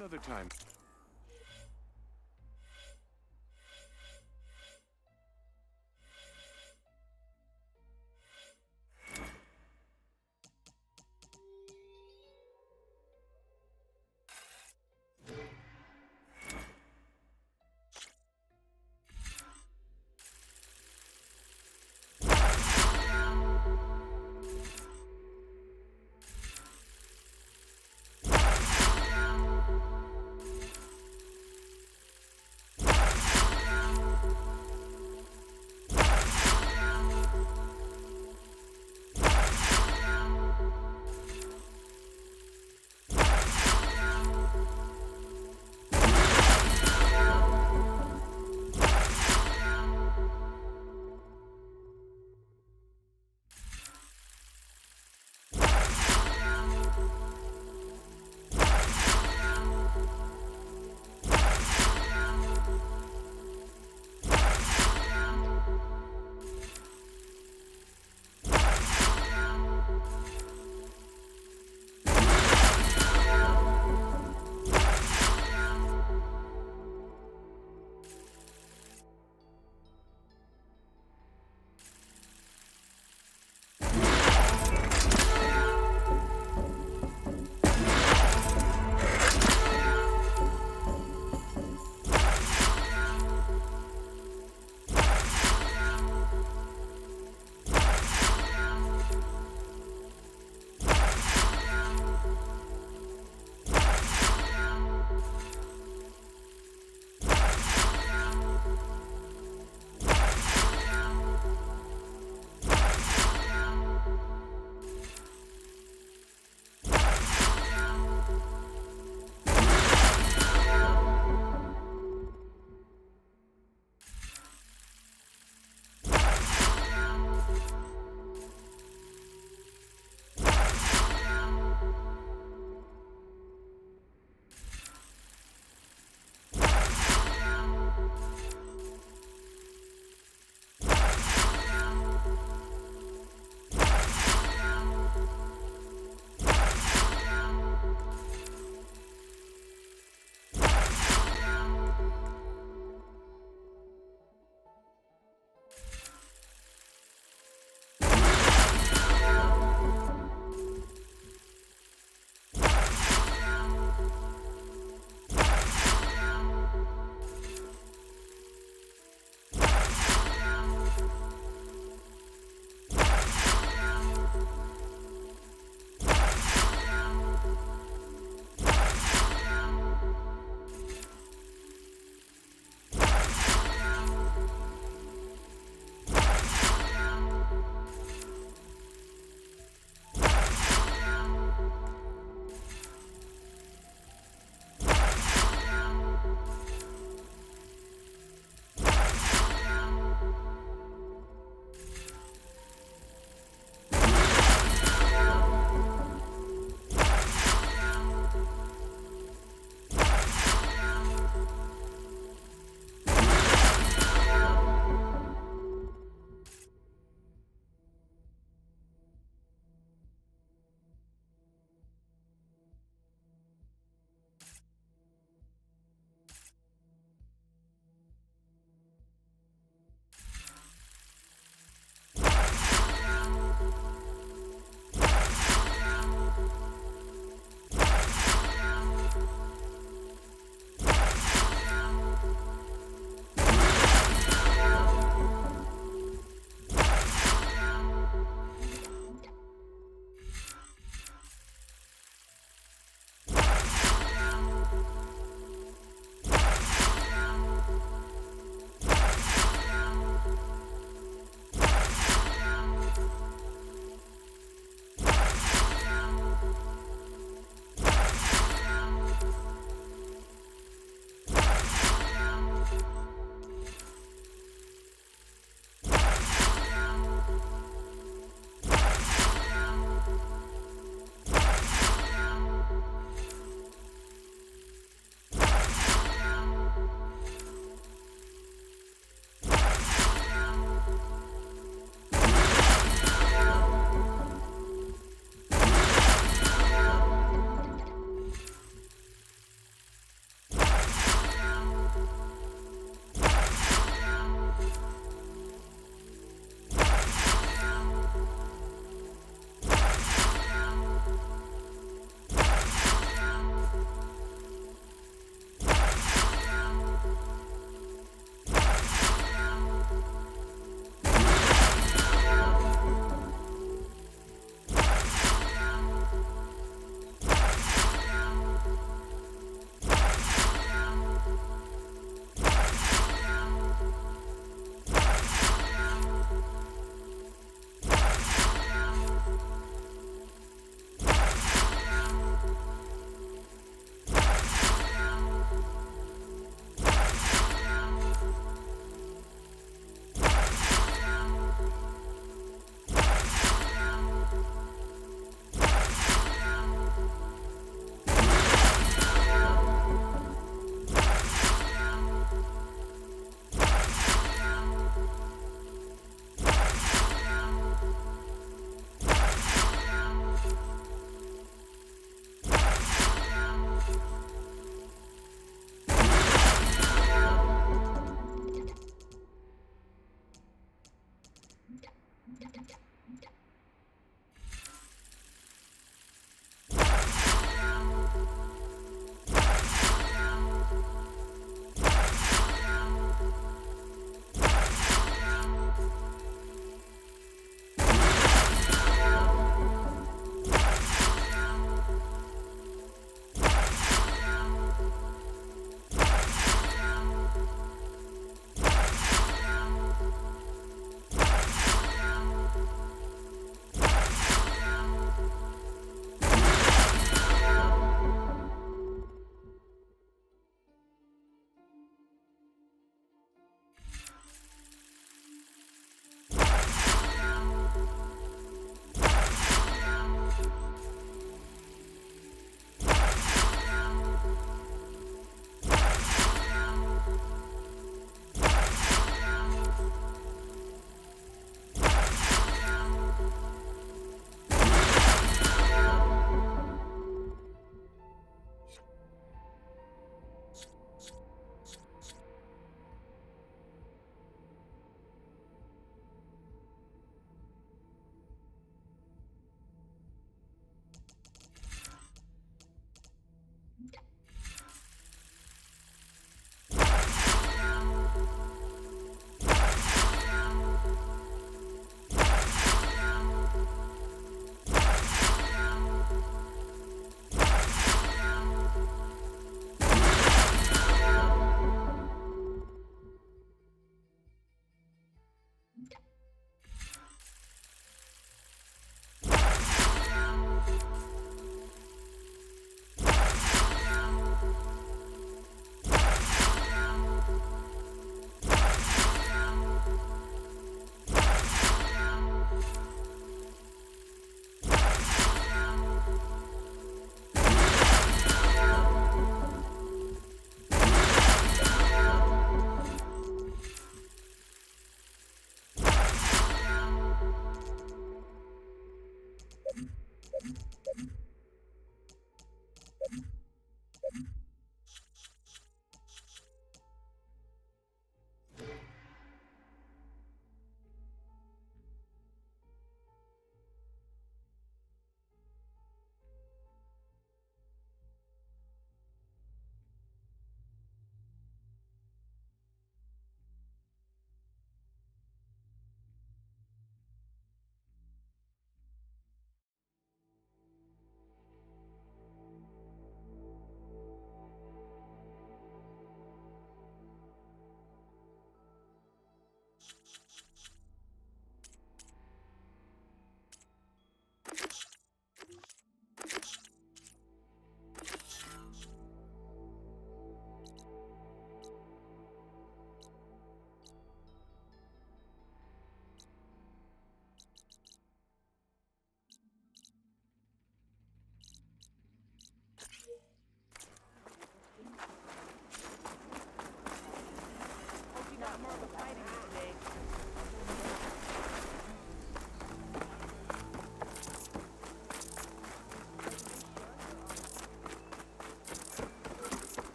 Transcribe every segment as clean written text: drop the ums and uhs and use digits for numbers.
another time.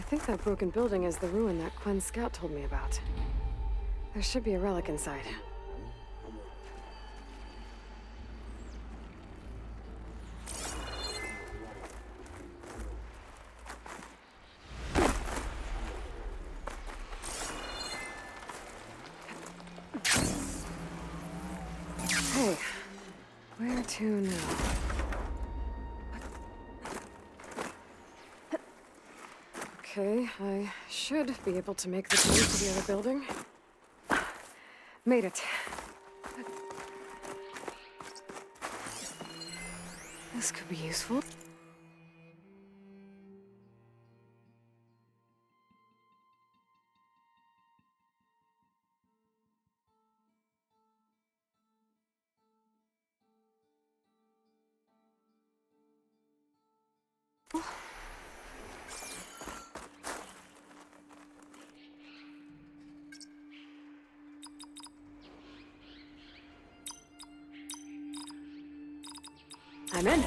I think that broken building is the ruin that Quinn's scout told me about. There should be a relic inside. Hey, where to now? Okay, I should be able to make the jump to the other building. Made it. This could be useful. I'm in.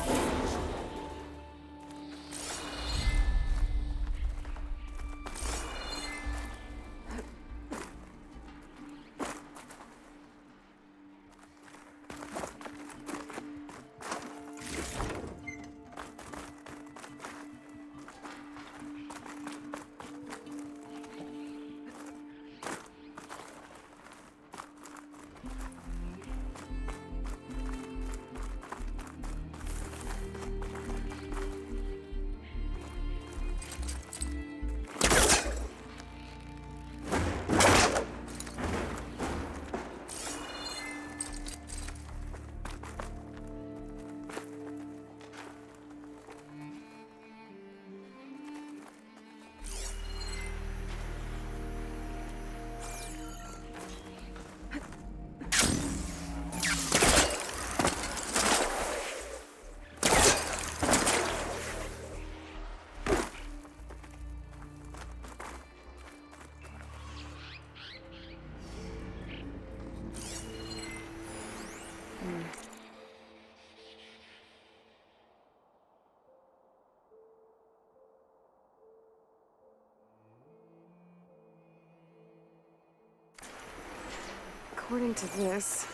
According to this,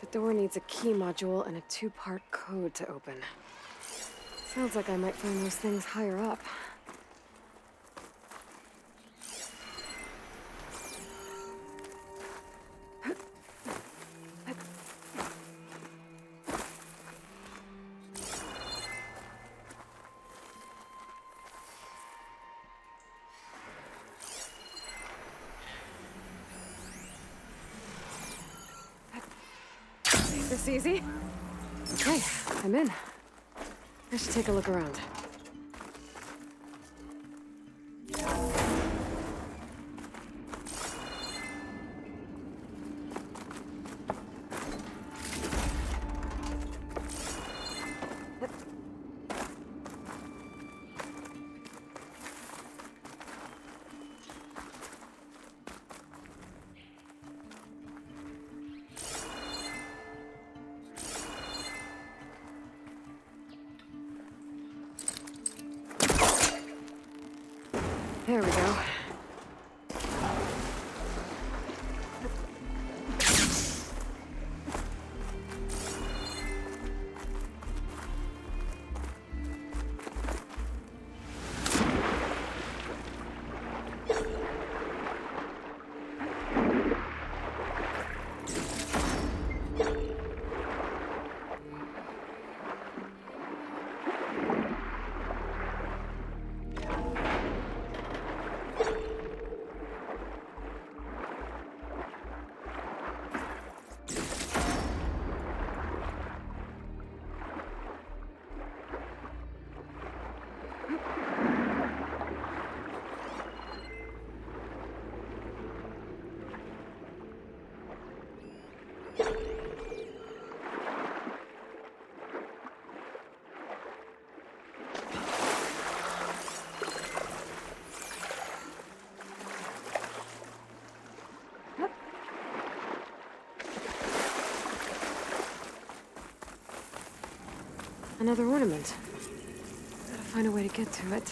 the door needs a key module and a two-part code to open. Sounds like I might find those things higher up. This easy? Okay, I'm in. I should take a look around. There we go. Another ornament. Gotta find a way to get to it.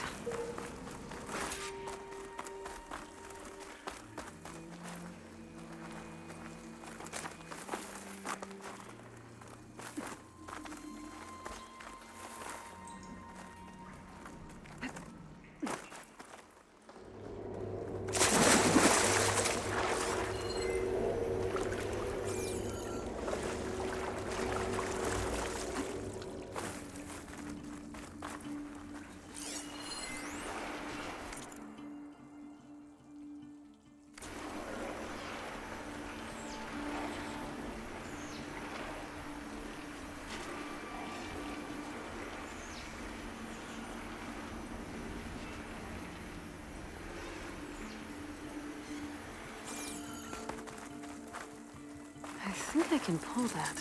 I think I can pull that.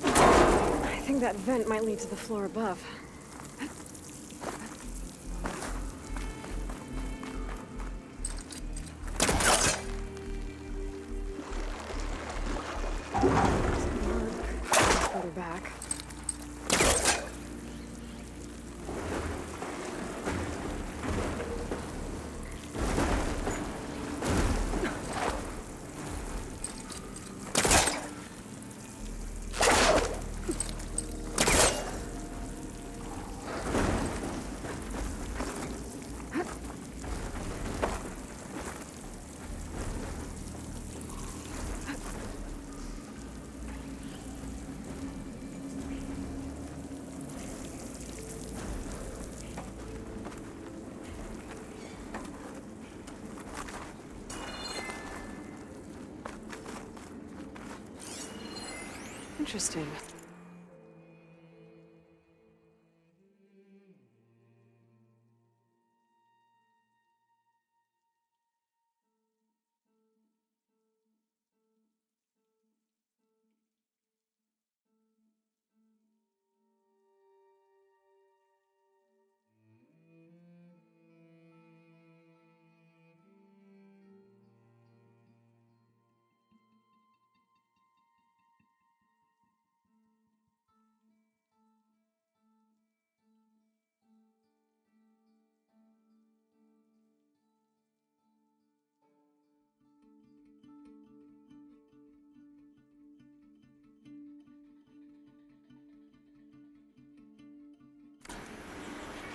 I think that vent might lead to the floor above. Further back. Interesting.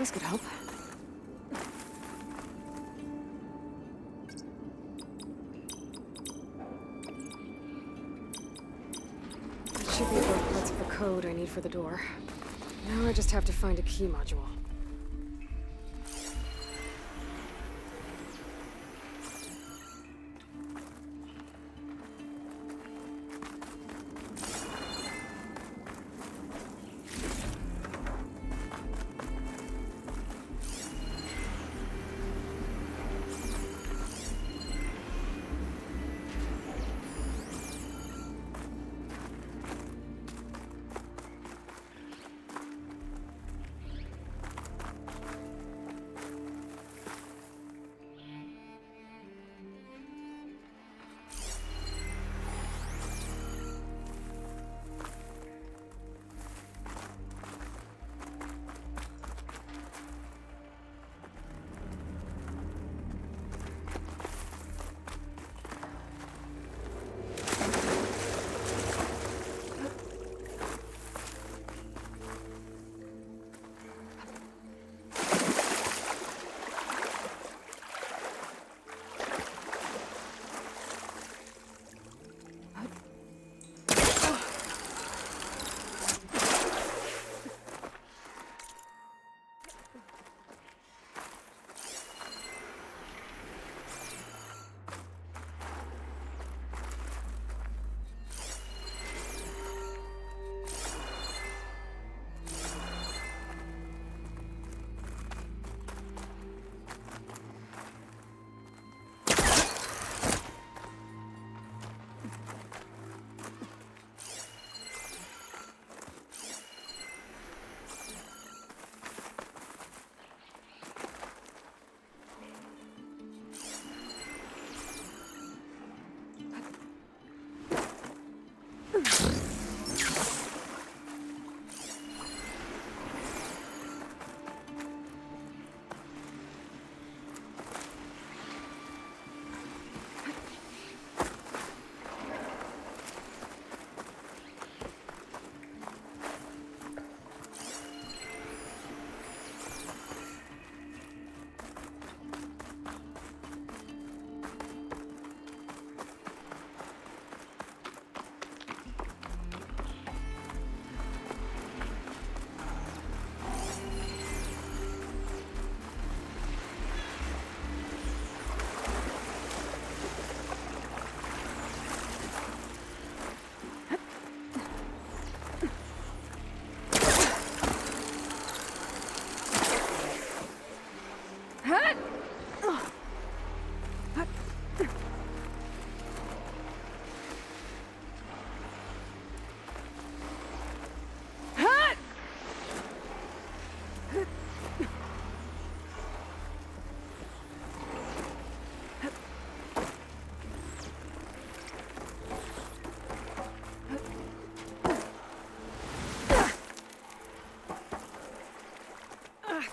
This could help. That should be both parts of the code I need for the door. Now I just have to find a key module.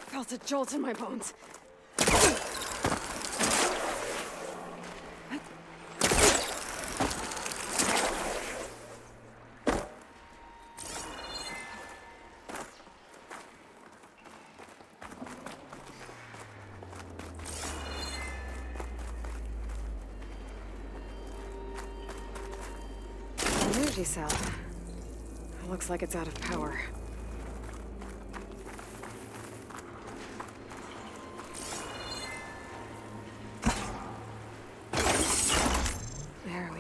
Felt a jolt in my bones. An energy cell. It looks like it's out of power.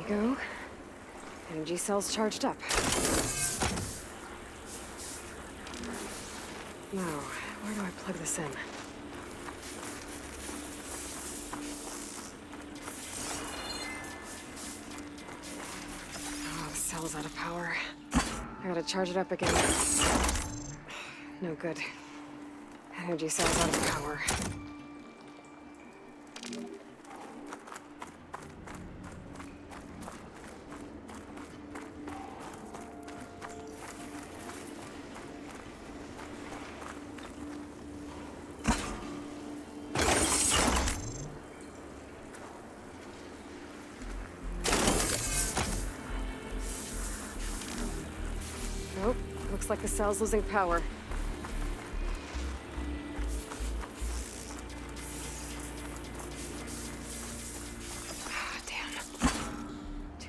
Go. Energy cells charged up. Now, where do I plug this in? Oh, the cell's out of power. I gotta charge it up again. No good. Energy cell's out of power. Nope. Looks like the cell's losing power.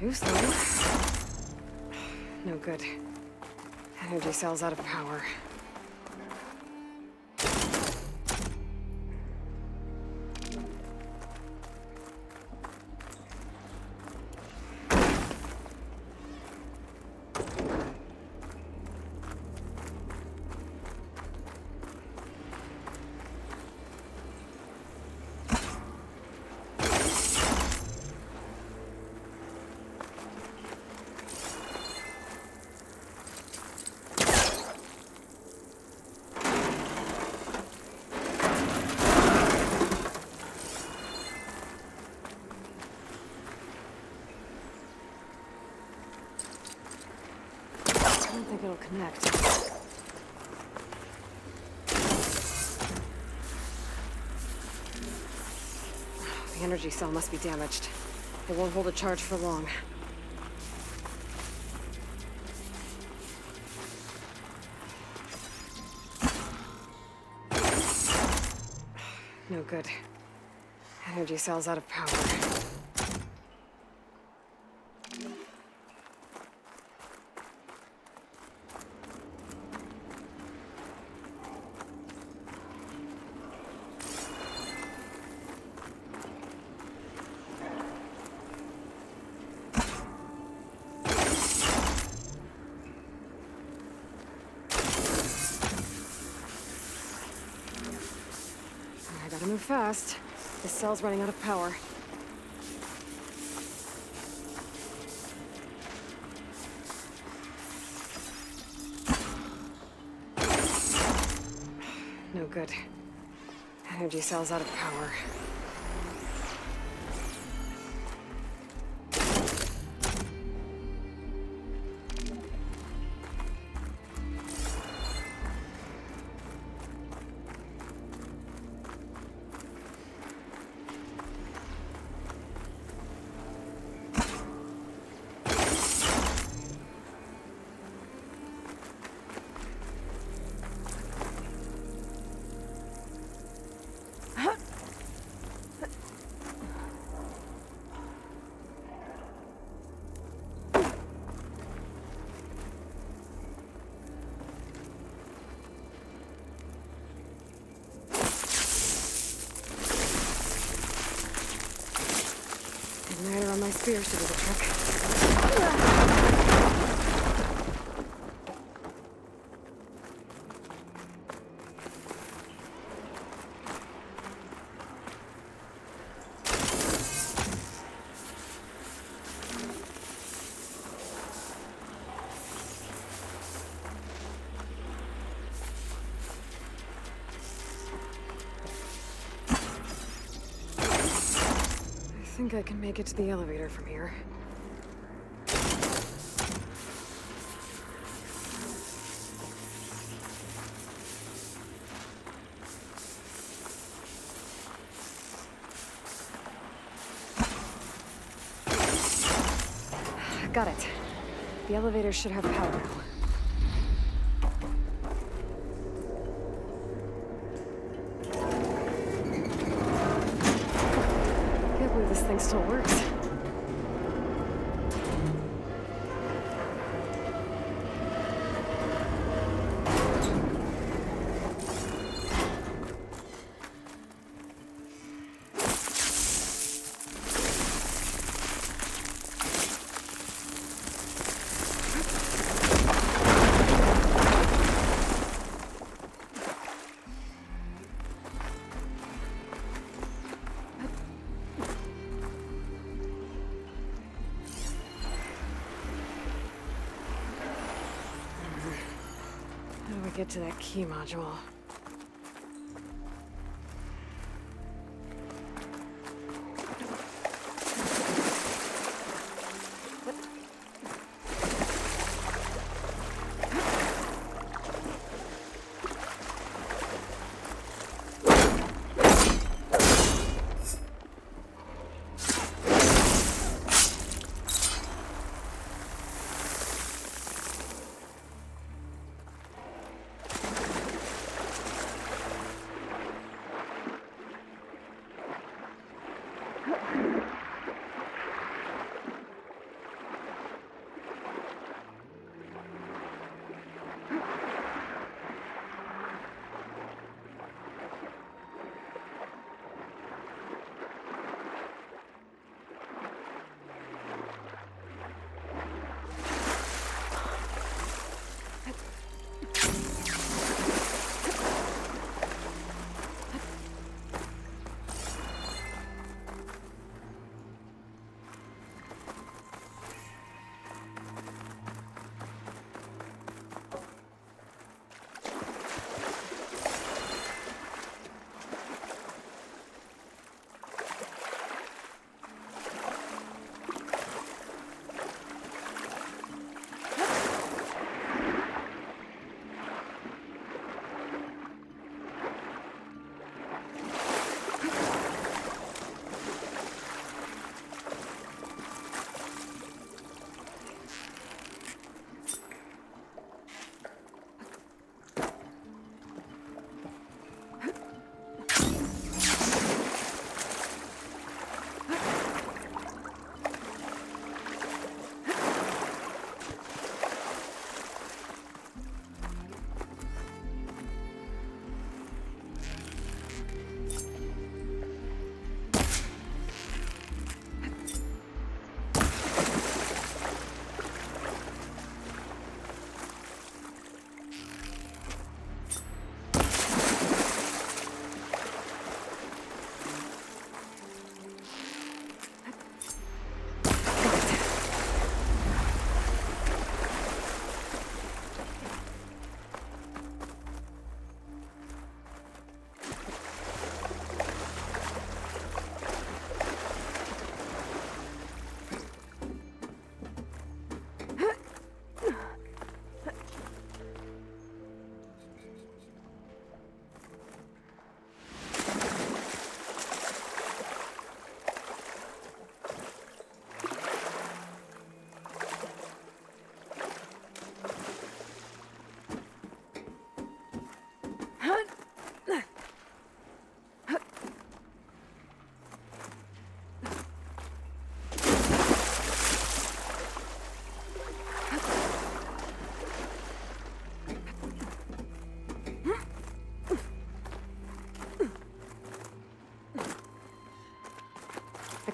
Too slow. No good. Energy cell's out of power. I don't think it'll connect. The energy cell must be damaged. It won't hold a charge for long. No good. Energy cell's out of power. I gotta move fast. This cell's running out of power. No good. Energy cell's out of power. Igniter on my spear should do the trick. I think I can make it to the elevator from here. Got it. The elevator should have power now. Can't believe this thing still works. How do I get to that key module?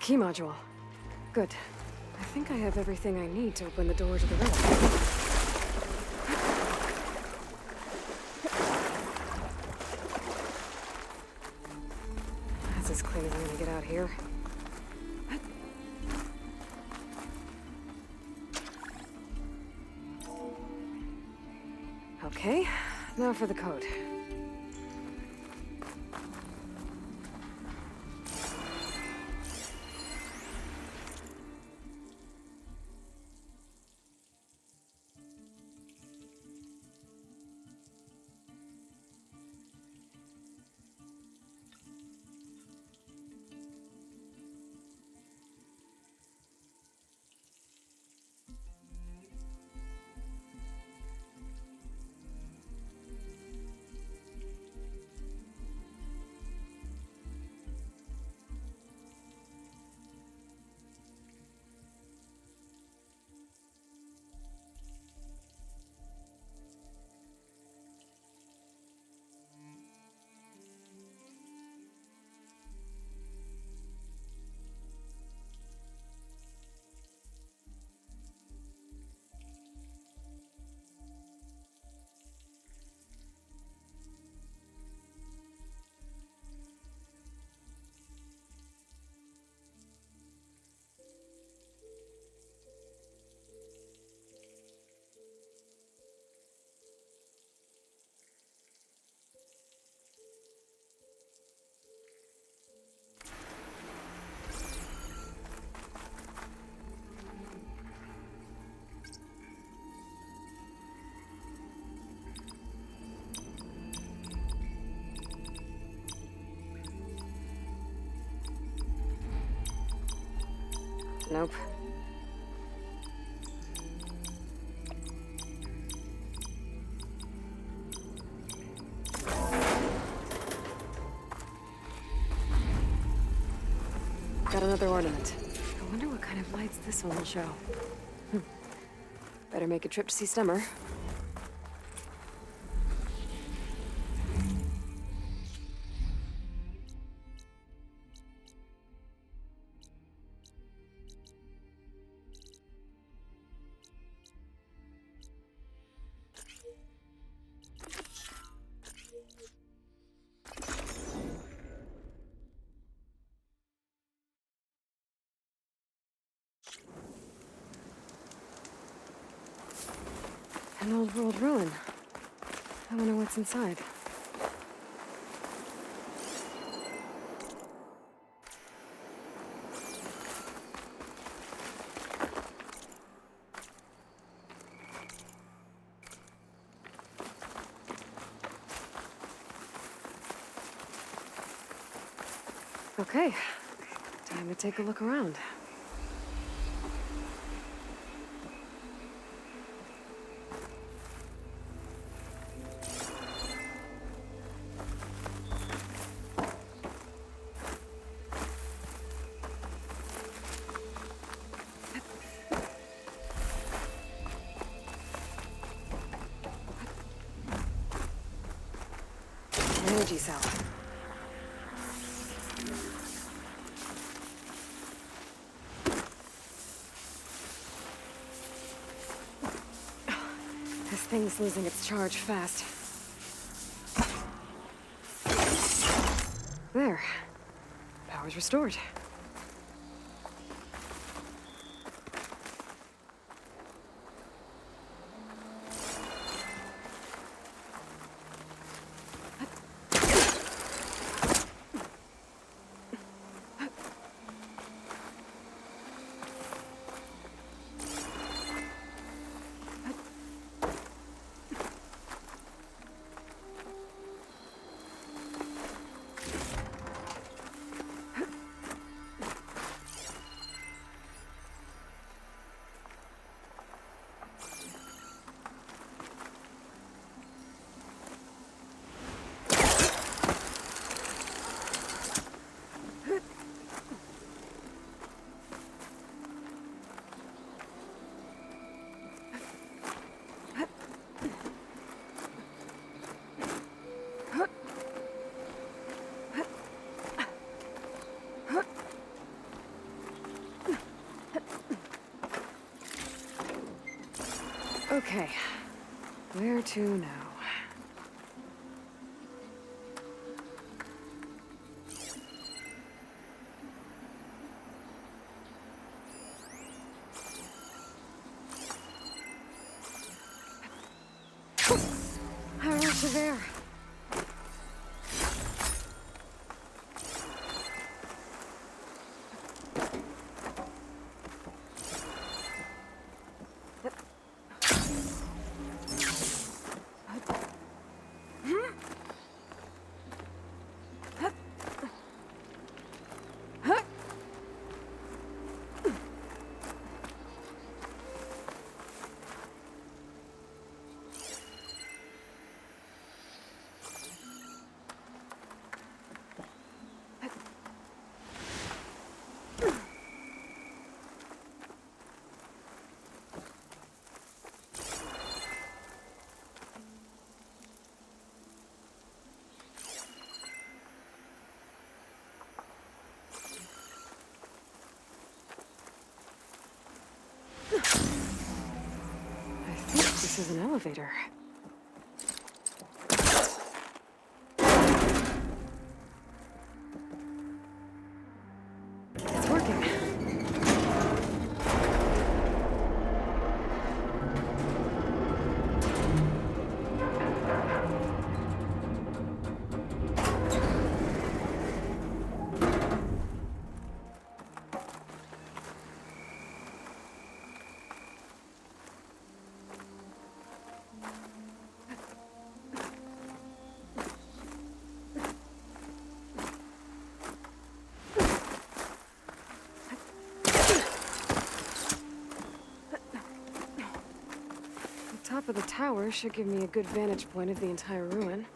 key module. Good. I think I have everything I need to open the door to the room. That's as clean as I'm gonna get out here. Okay, now for the code. Nope. Got another ornament. I wonder what kind of lights this one will show. Better make a trip to see Stemmer. An old world ruin. I wonder what's inside. Okay, time to take a look around. Energy cell. This thing's losing its charge fast. There. Power's restored. Okay. Where to now? There. I think this is an elevator. It's working. The top of the tower should give me a good vantage point of the entire ruin.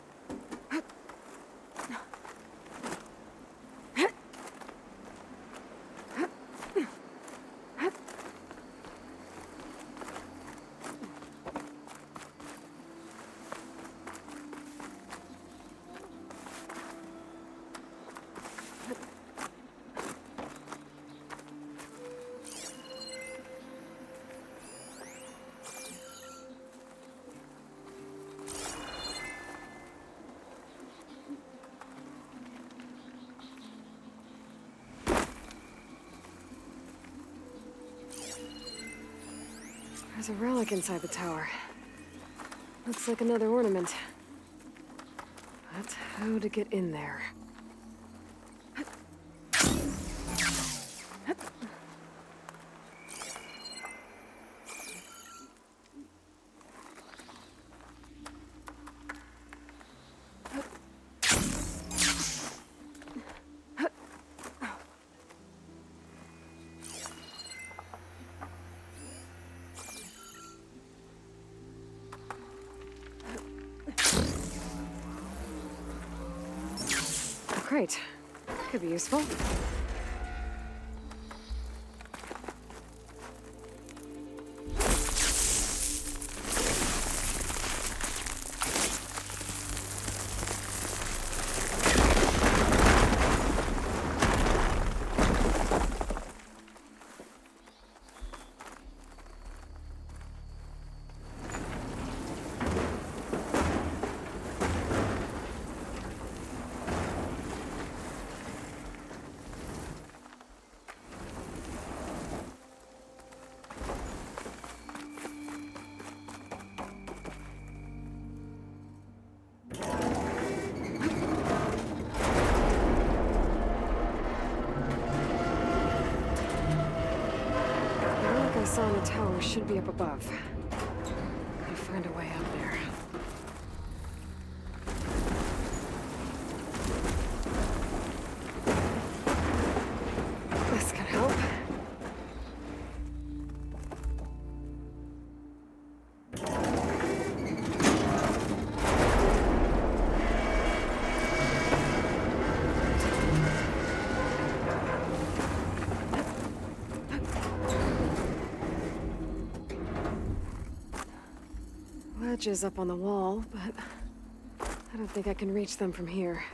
There's a relic inside the tower. Looks like another ornament. But how to get in there? Great. Could be useful. I saw in the tower should be up above. Gotta find a way up there. This could help. Ledges up on the wall, but I don't think I can reach them from here.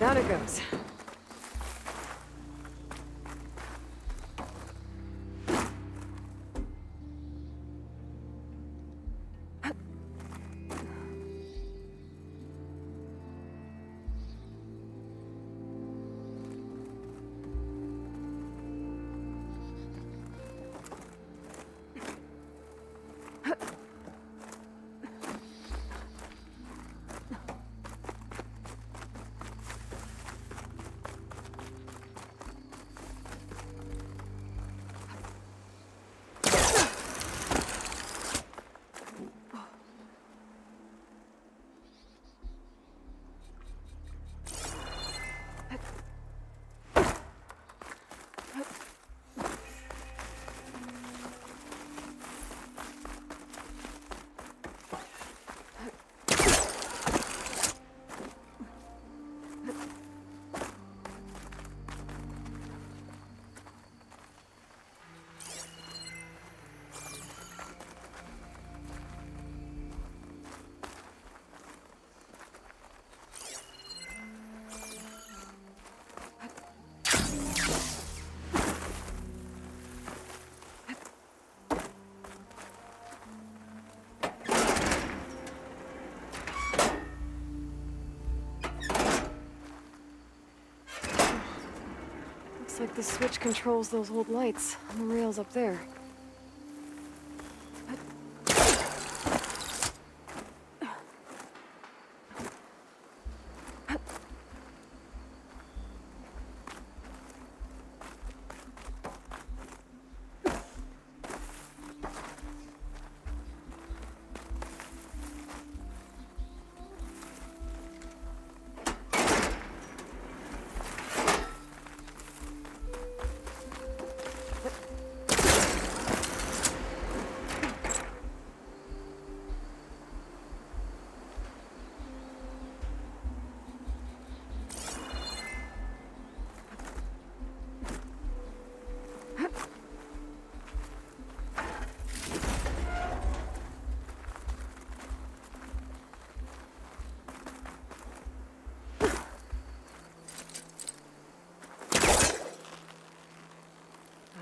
Down it goes. Looks like the switch controls those old lights on the rails up there.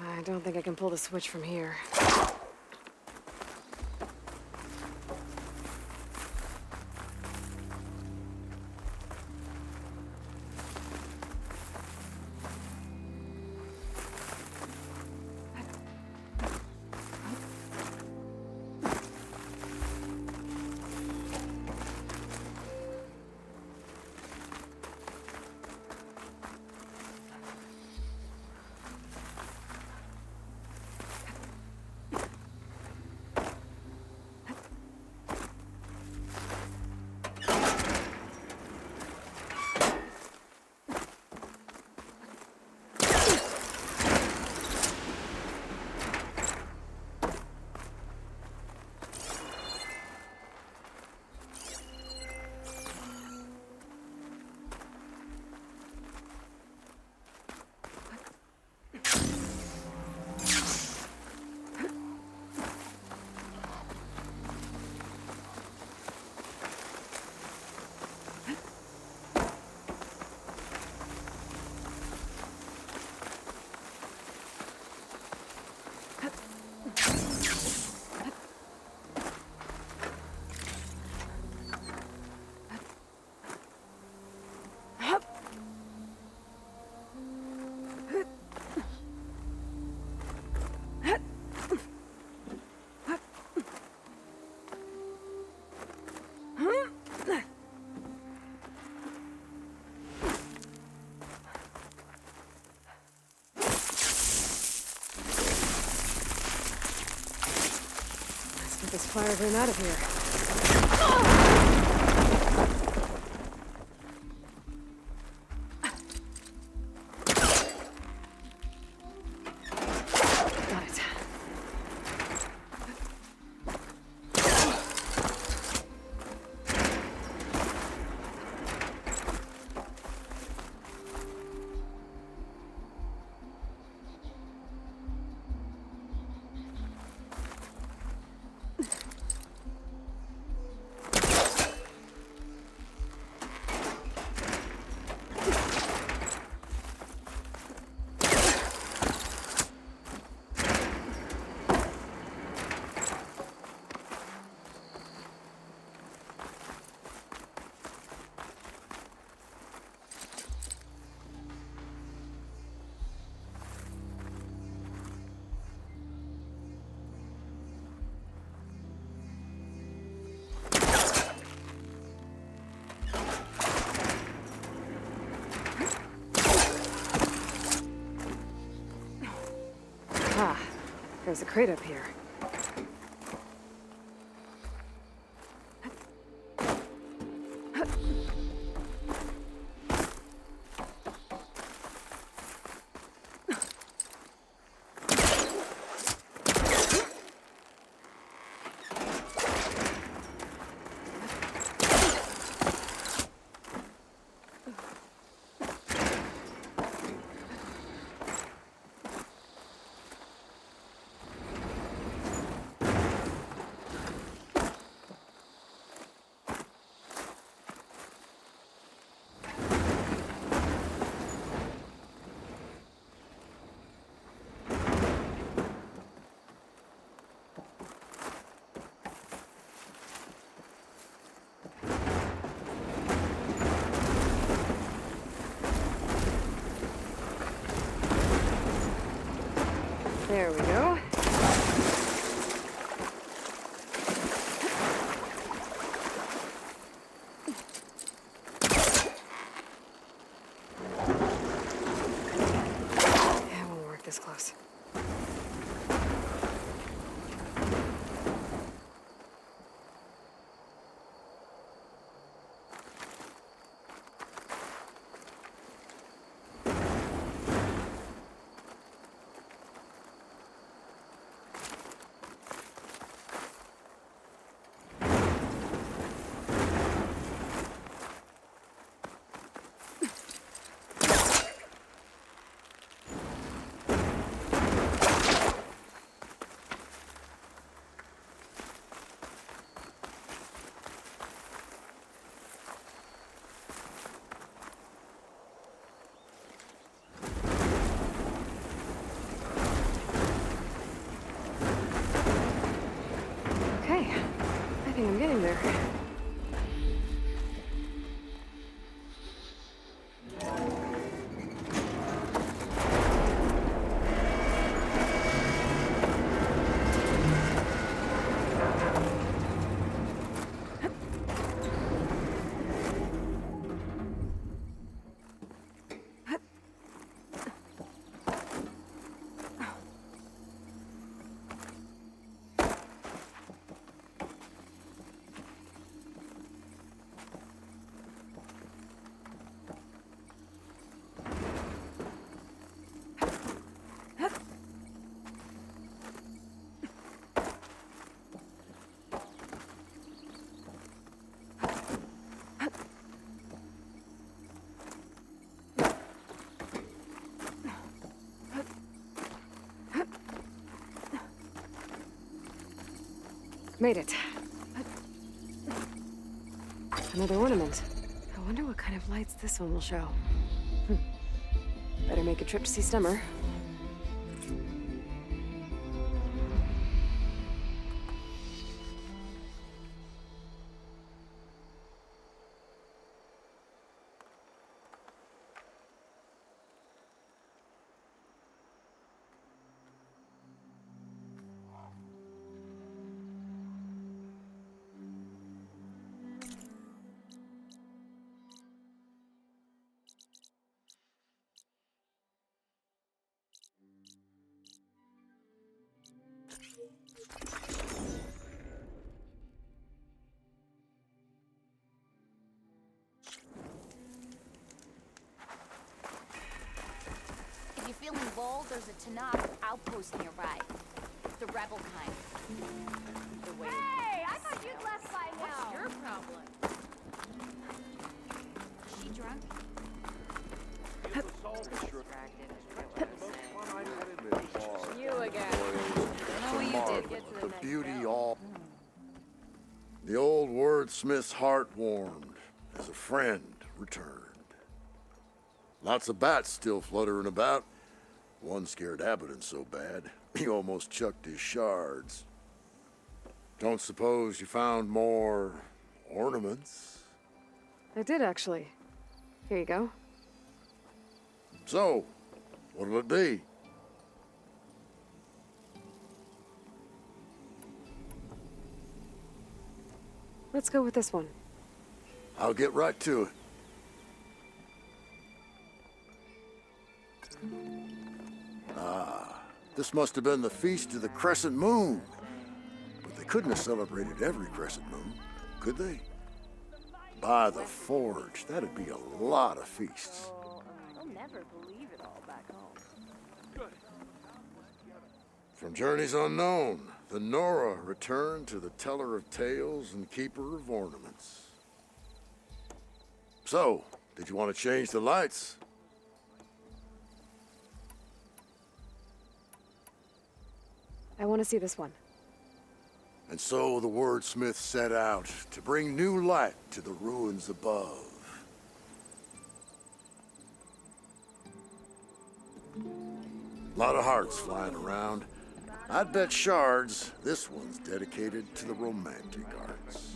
I don't think I can pull the switch from here. Get this fire burn out of here. Got it. There's a crate up here. There we go. Yeah, it won't work this close. Okay, I think I'm getting there. Made it. Another ornament. I wonder what kind of lights this one will show. Better make a trip to see Stemmer. If you're feeling bold, there's a Tanakh outpost nearby. The rebel kind. Hey, I thought you'd left by now. What's your problem? Is she drunk? You again. No, you did. Get to The next beauty round. all. The old wordsmith's heart warmed as a friend returned. Lots of bats still fluttering about. One scared Abaddon so bad, he almost chucked his shards. Don't suppose you found more ornaments? I did, actually. Here you go. So, what'll it be? Let's go with this one. I'll get right to it. This must have been the feast of the crescent moon. But they couldn't have celebrated every crescent moon, could they? By the forge, that'd be a lot of feasts. They'll never believe it all back home. From journeys unknown, the Nora returned to the teller of tales and keeper of ornaments. So, did you want to change the lights? I want to see this one. And so the wordsmith set out to bring new light to the ruins above. A lot of hearts flying around. I'd bet shards this one's dedicated to the romantic arts.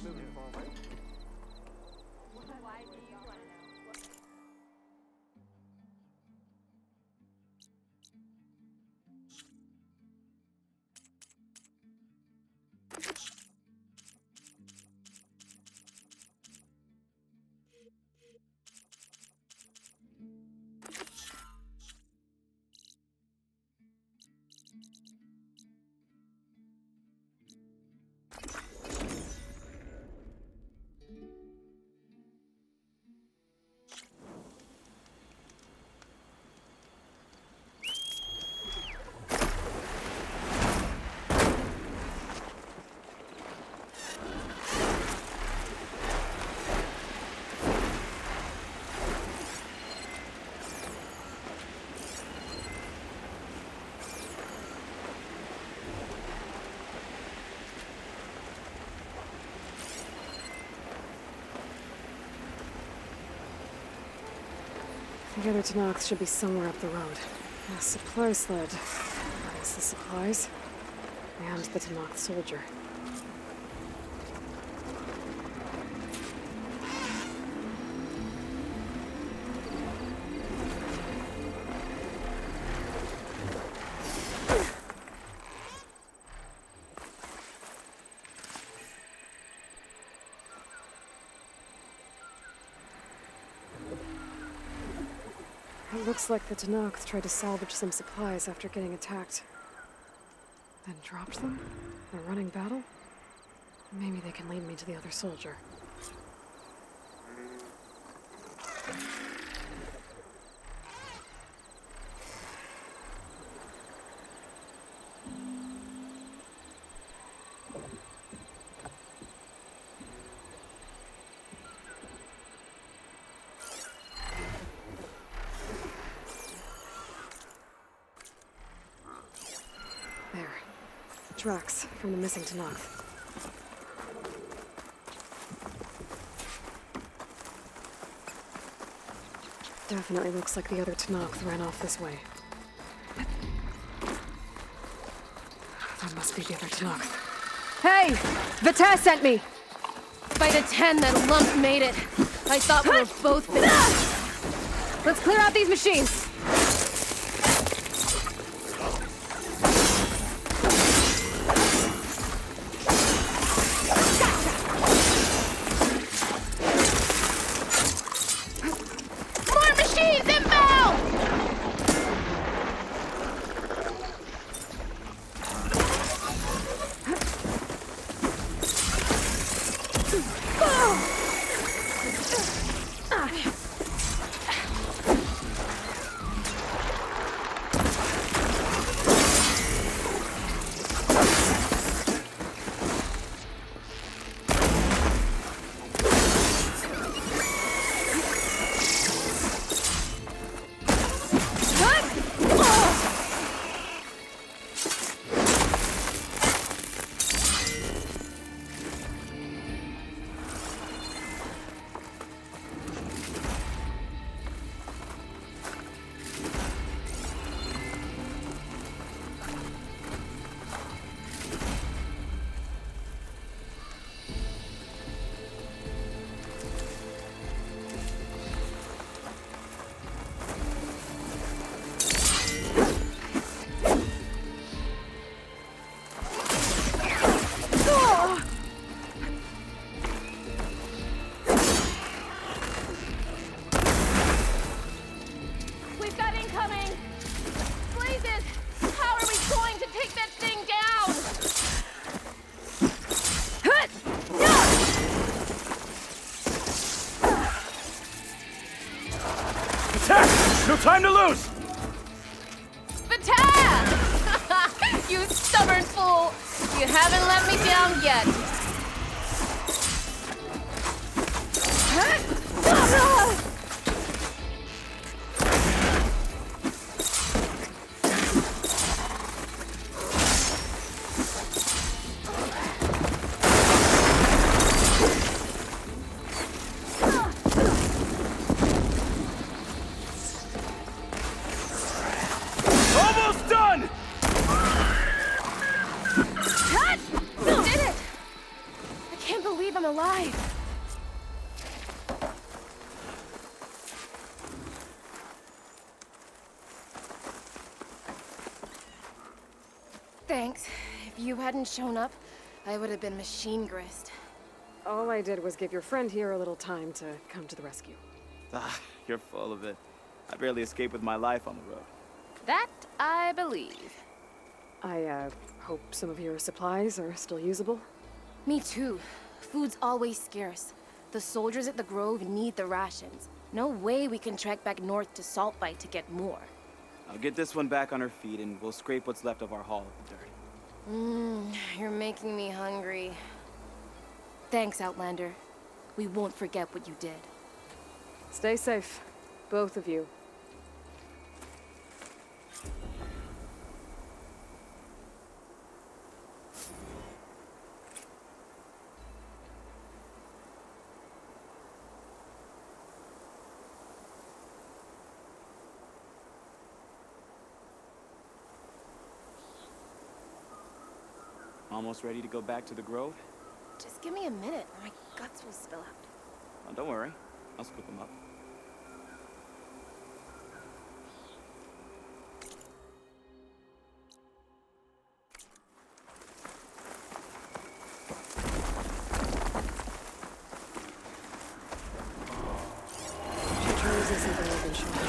The other Tanakh should be somewhere up the road. A supply sled. That is the supplies. And the Tanakh soldier. It looks like the Tanakh tried to salvage some supplies after getting attacked. Then dropped them? In a running battle? Maybe they can lead me to the other soldier. There. Tracks from the missing Tanakh. Definitely looks like the other Tanakh ran off this way. That must be the other Tanakh. Hey! Vita sent me! By the 10, that lump made it. I thought we were both finished. Let's clear out these machines! More machines inbound! We've got incoming! Blazes! How are we No time to lose! Batab! You stubborn fool! You haven't let me down yet. Almost done! Did it! I can't believe I'm alive. Thanks. If you hadn't shown up, I would have been machine grist. All I did was give your friend here a little time to come to the rescue. Ah, you're full of it. I barely escaped with my life on the road. That I believe. I, hope some of your supplies are still usable. Me too. Food's always scarce. The soldiers at the Grove need the rations. No way we can trek back north to Saltbite to get more. I'll get this one back on her feet and we'll scrape what's left of our haul of the dirt. You're making me hungry. Thanks, Outlander. We won't forget what you did. Stay safe, both of you. Almost ready to go back to the Grove? Just give me a minute, or my guts will spill out. Oh, don't worry. I'll scoop them up. She chose this something I've been showing.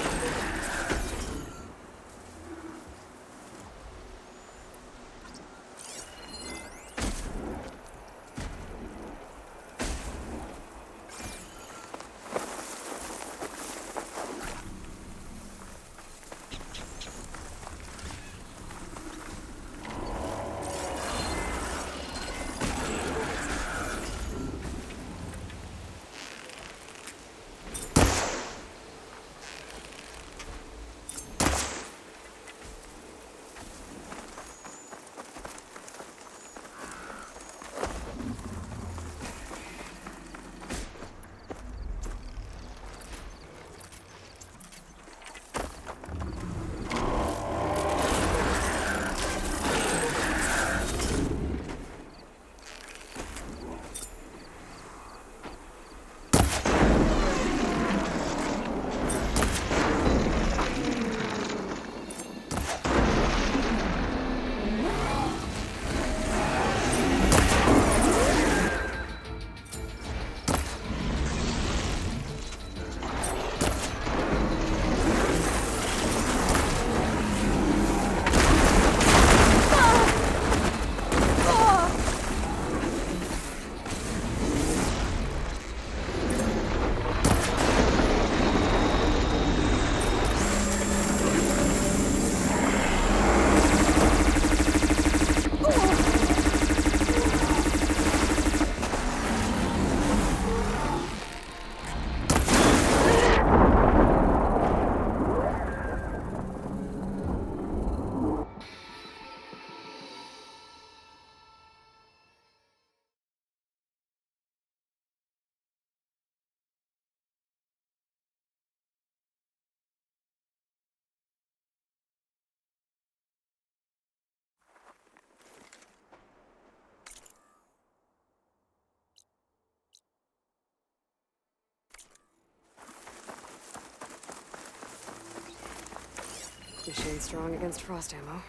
Machine strong against frost ammo.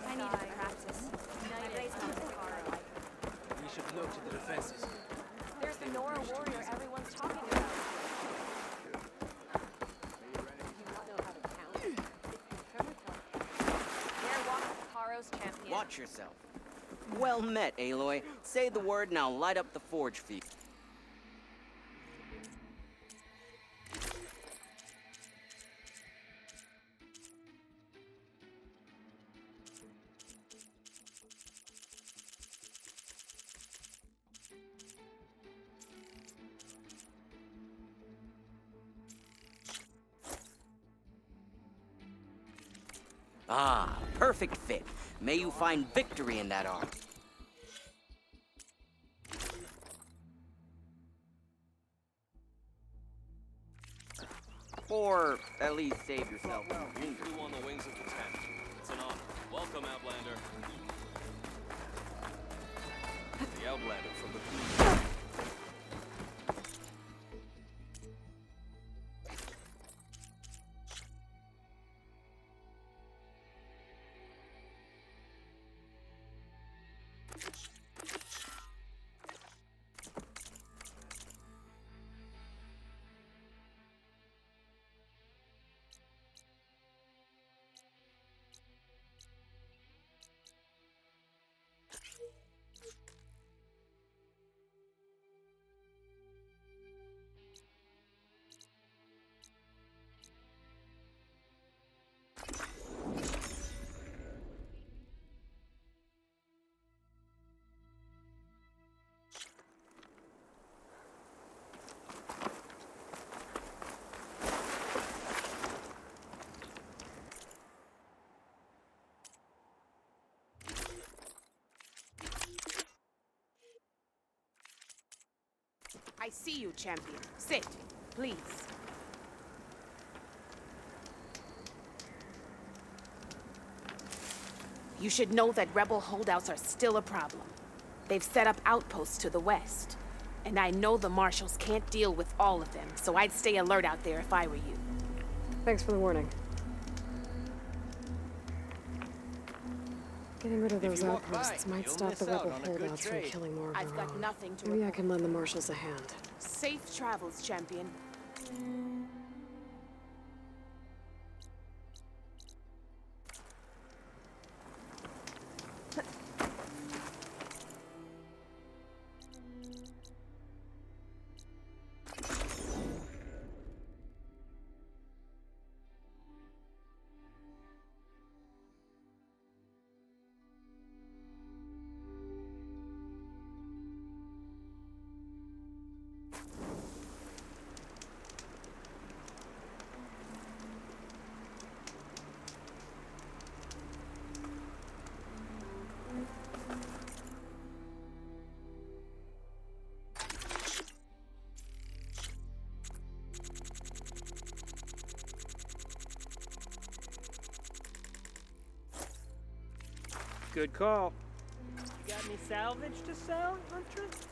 I need to practice. We should look to the defenses. There's the Nora warrior everyone's talking about. There walks Karo's champion. Watch yourself. Well met, Aloy. Say the word and I'll light up the forge for you. Ah, perfect fit. May you find victory in that art. Or at least save yourself from injury. Flew on the wings of the tent. It's an honor. Welcome, Outlander. The Outlander from the Blue. I see you, champion. Sit, please. You should know that rebel holdouts are still a problem. They've set up outposts to the west. And I know the marshals can't deal with all of them, so I'd stay alert out there if I were you. Thanks for the warning. Getting rid of those outposts might stop the rebel holdouts from killing more of I've their got own. nothing to Maybe I report. can lend the marshals a hand. Safe travels, champion. Good call. You got any salvage to sell, Huntress?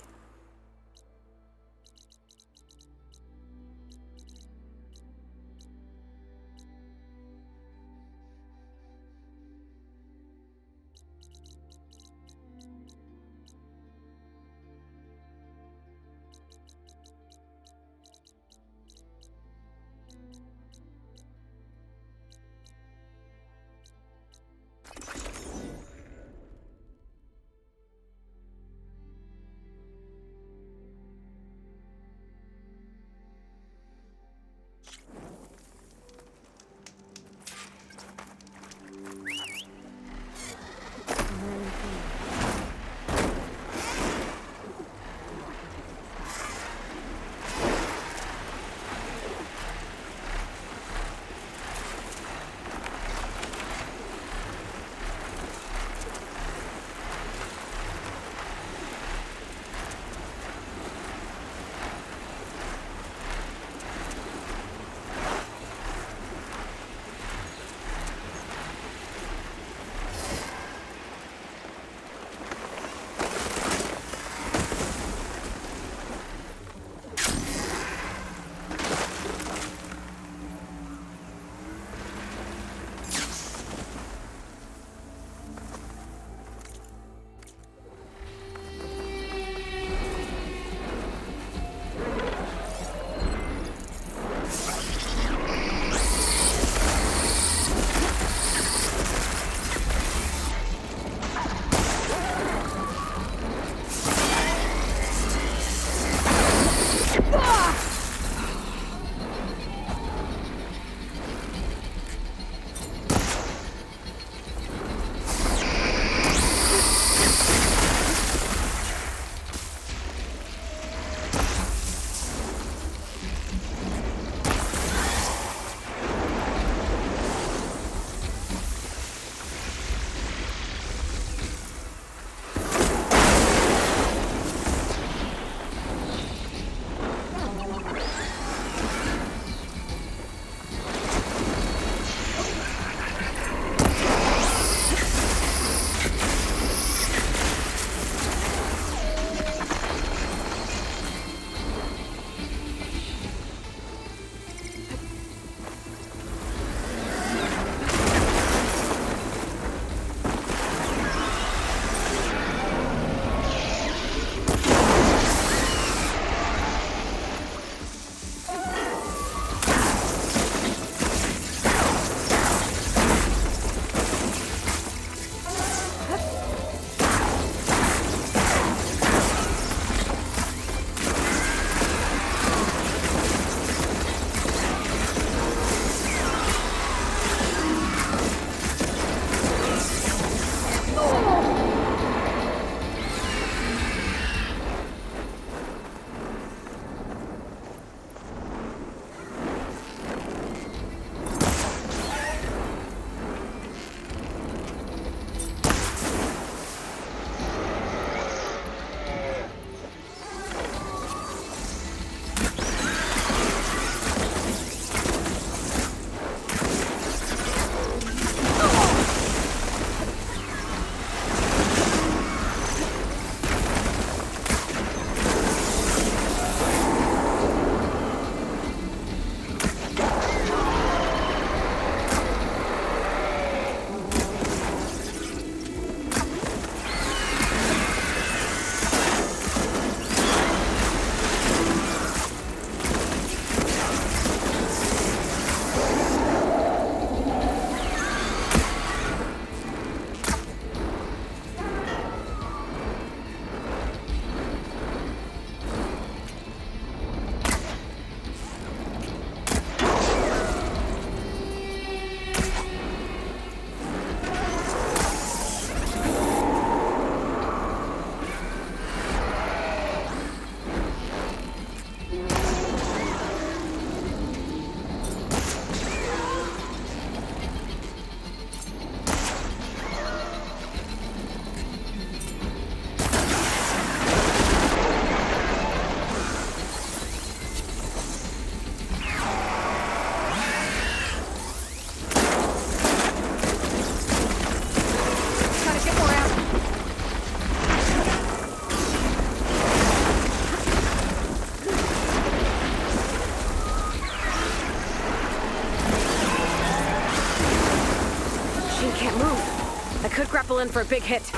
could grapple in for a big hit.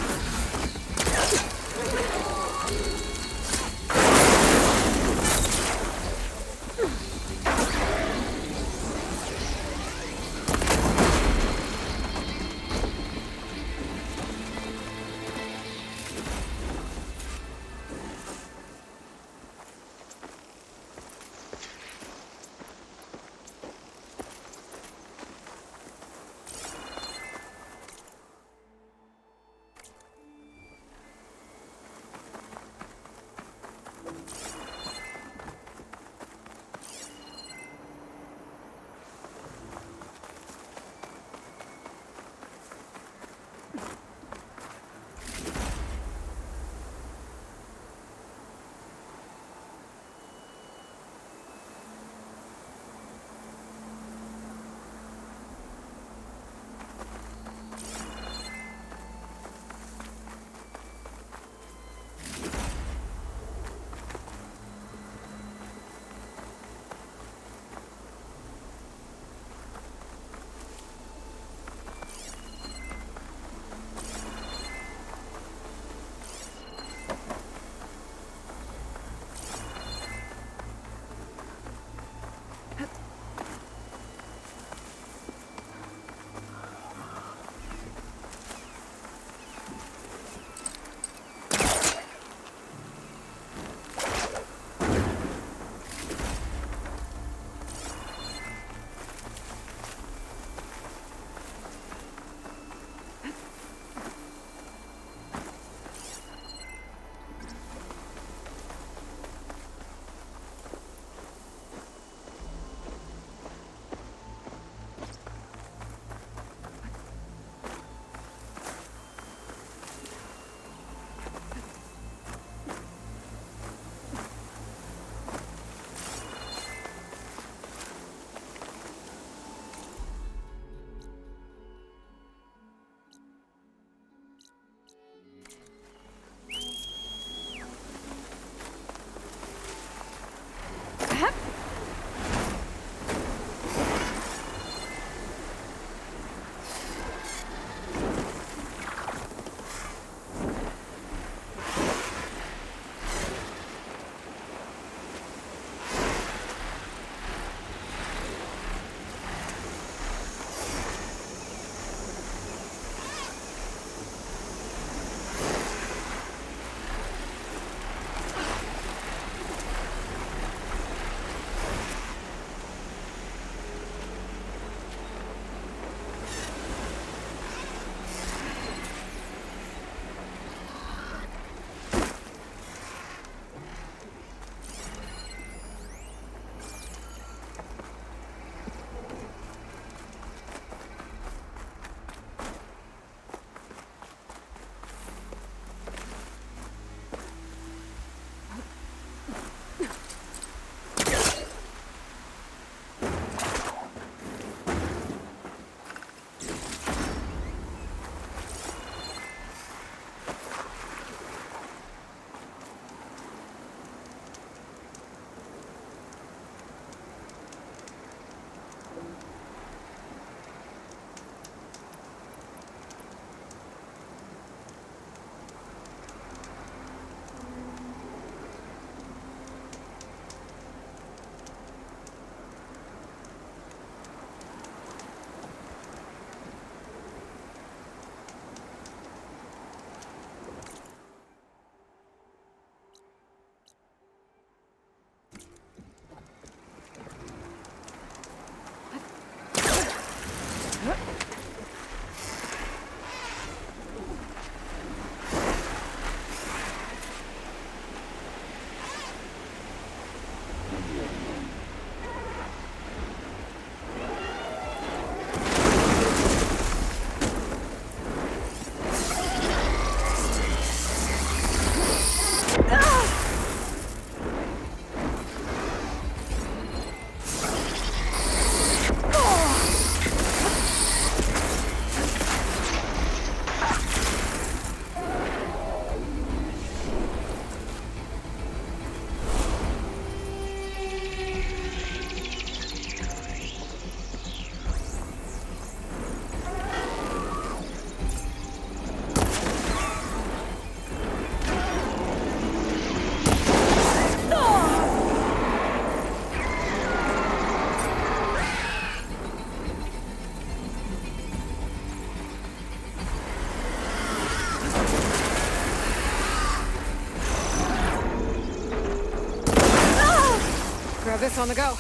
this on the go.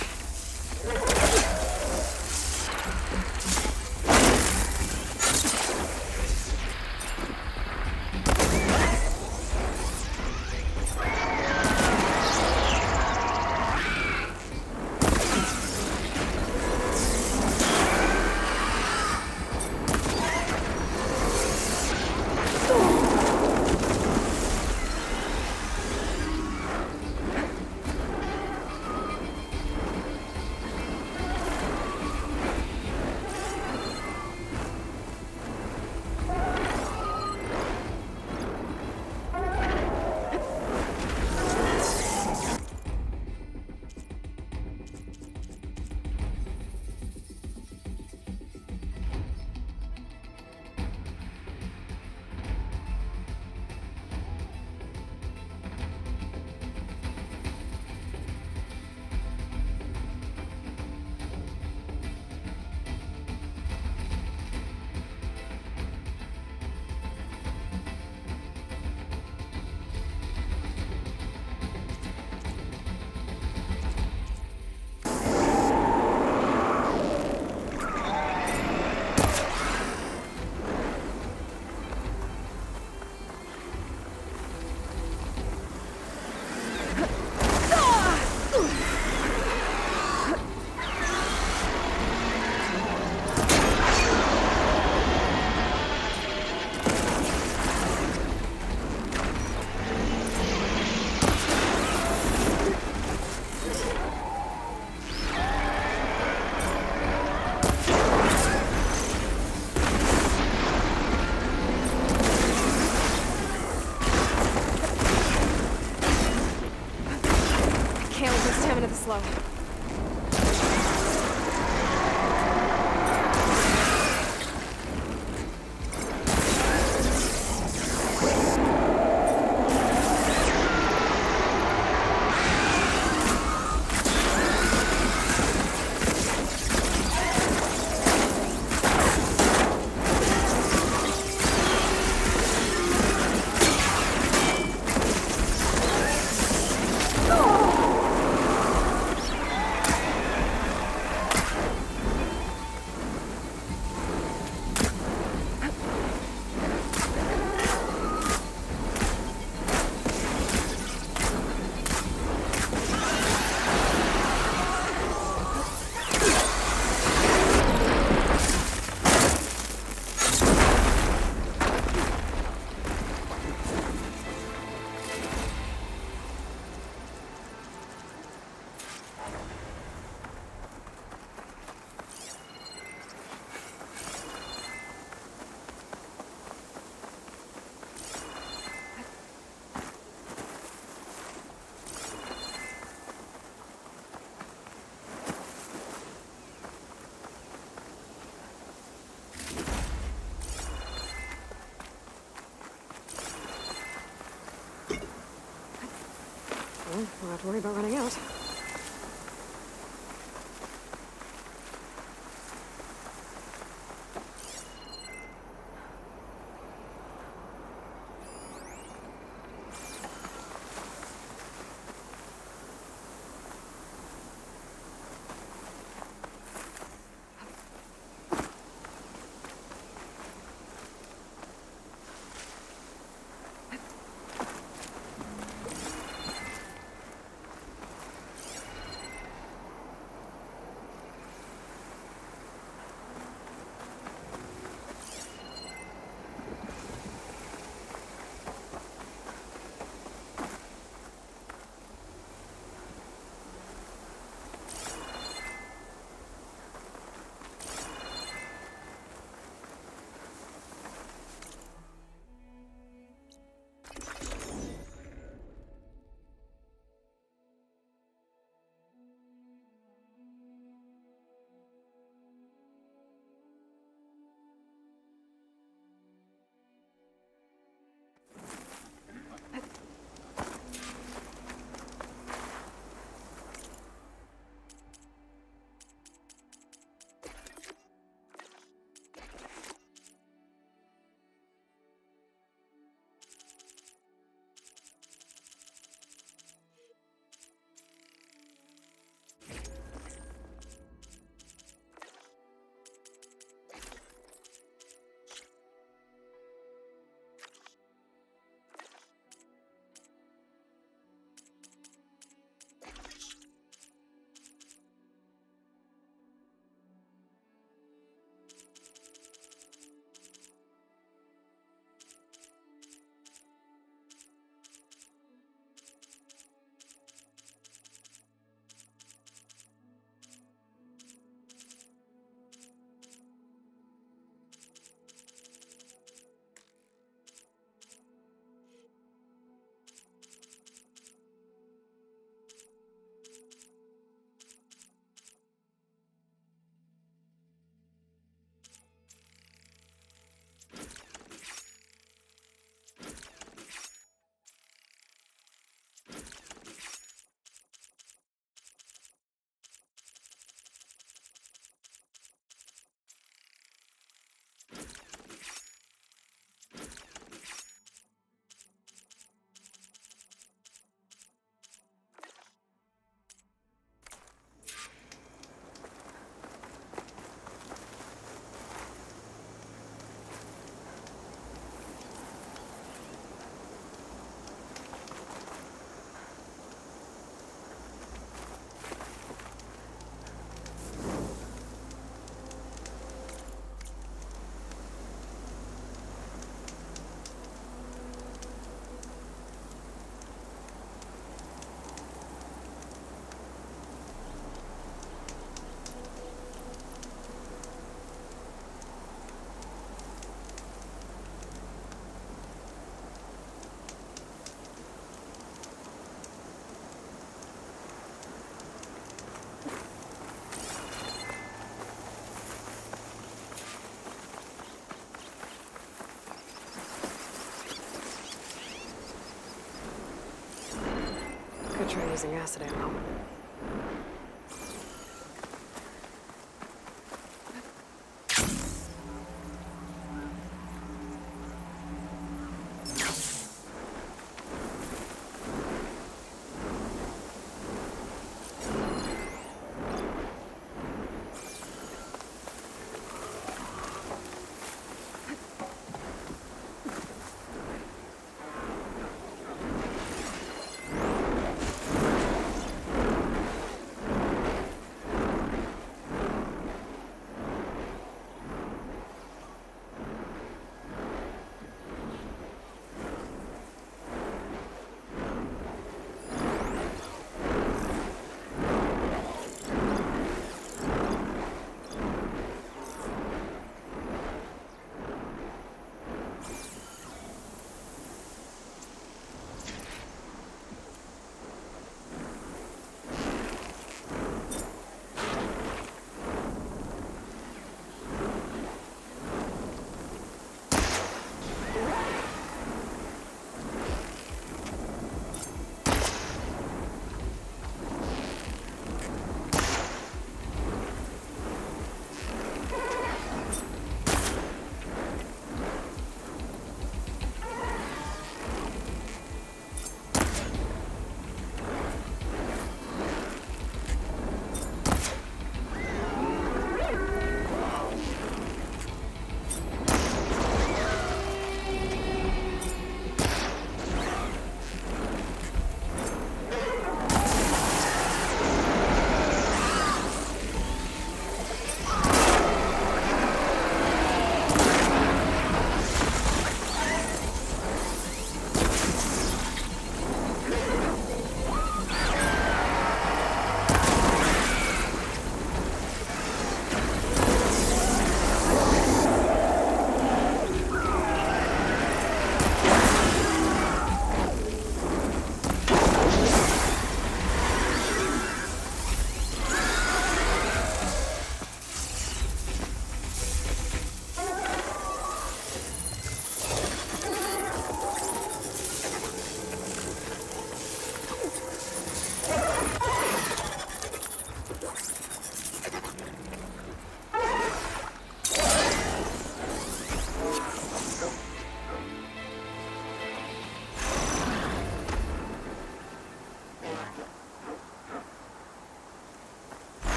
Can't let this stamina this slow. Well, we'll have to worry about running out. gonna try using acid ammo.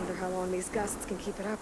Wonder how long these gusts can keep it up.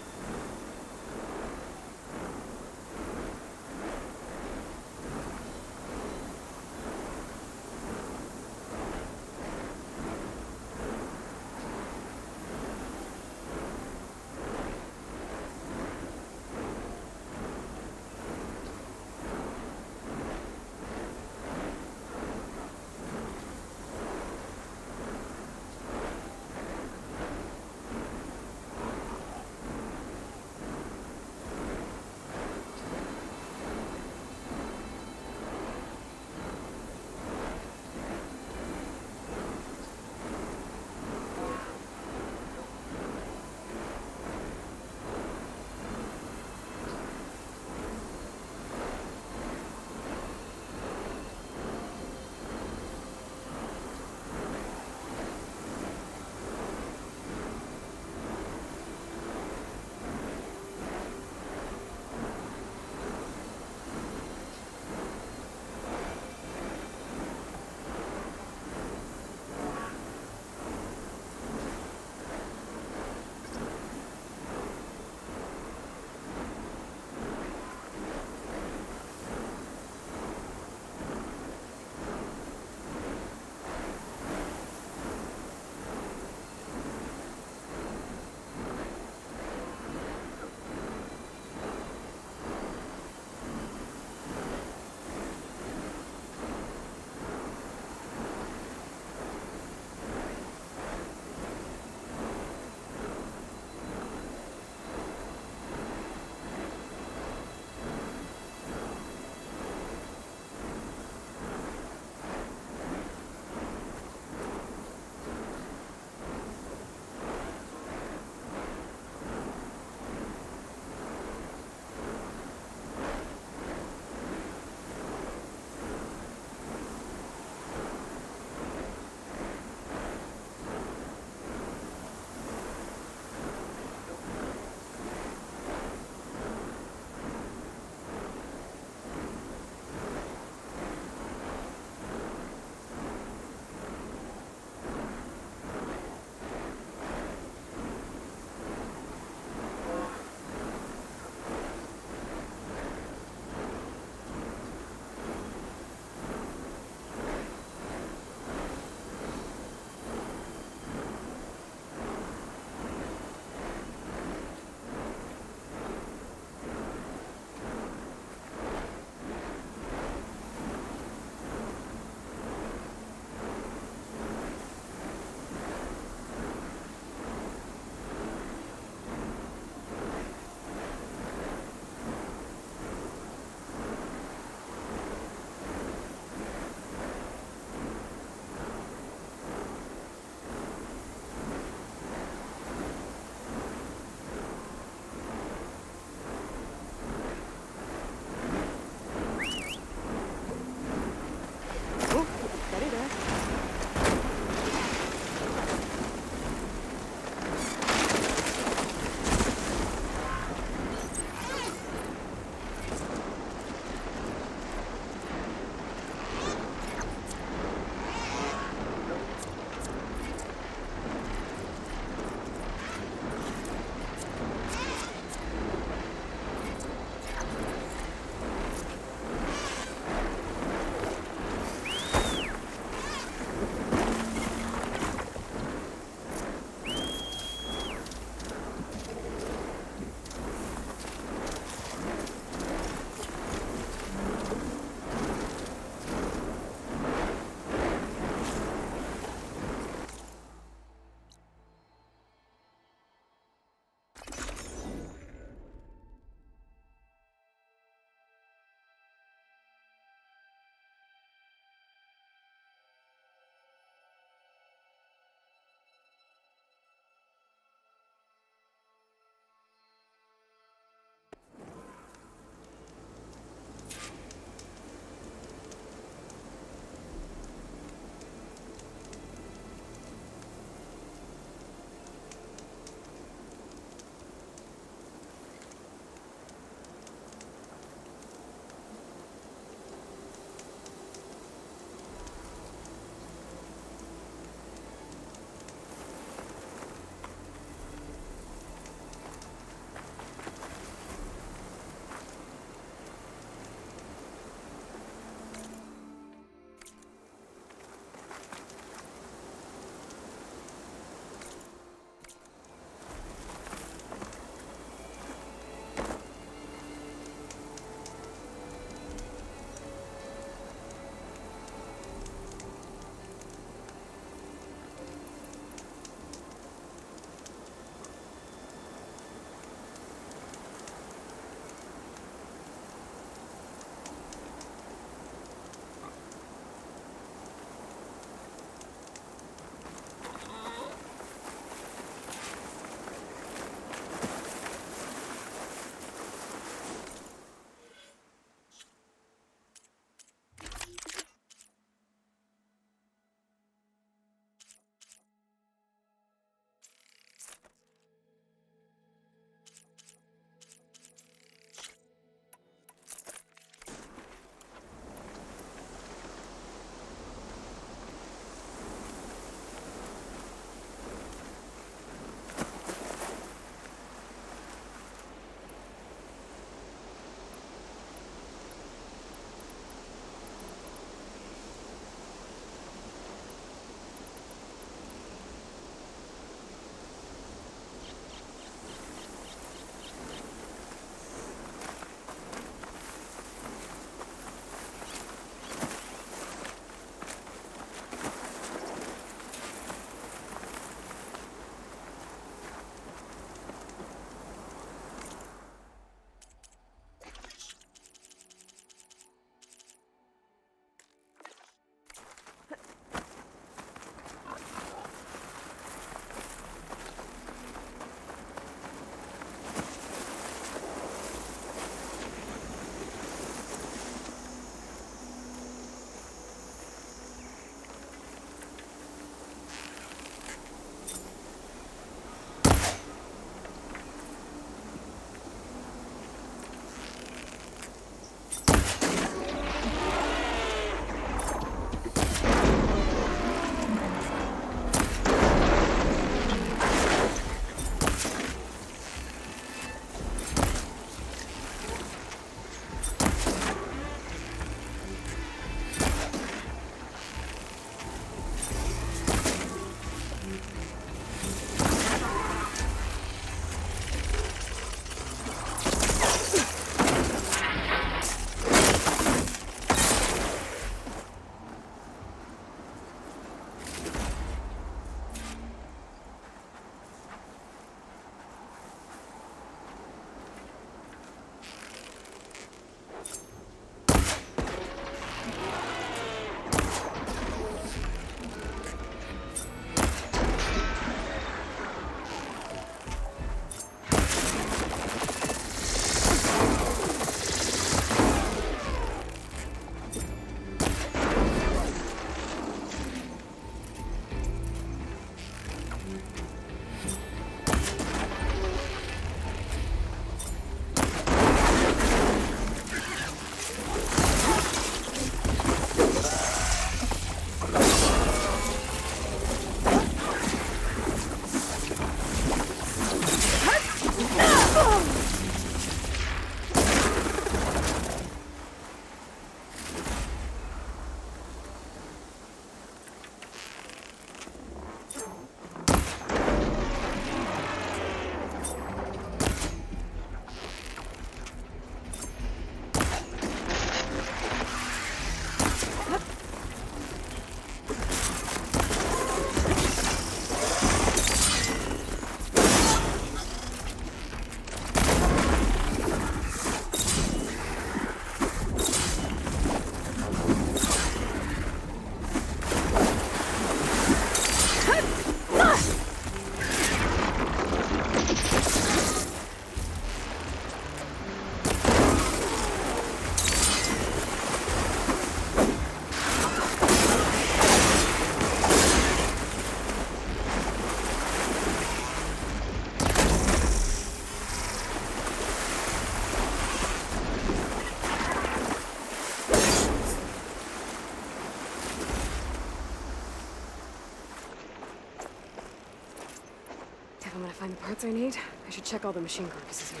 parts I need. I should check all the machine carcasses here.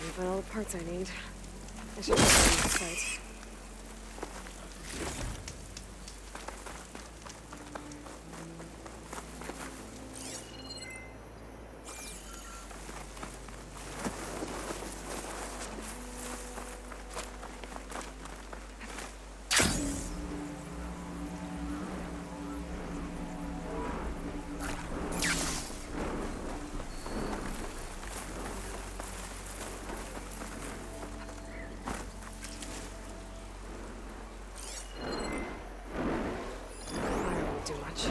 I found all the parts I need. I should check the site. Fire won't do much.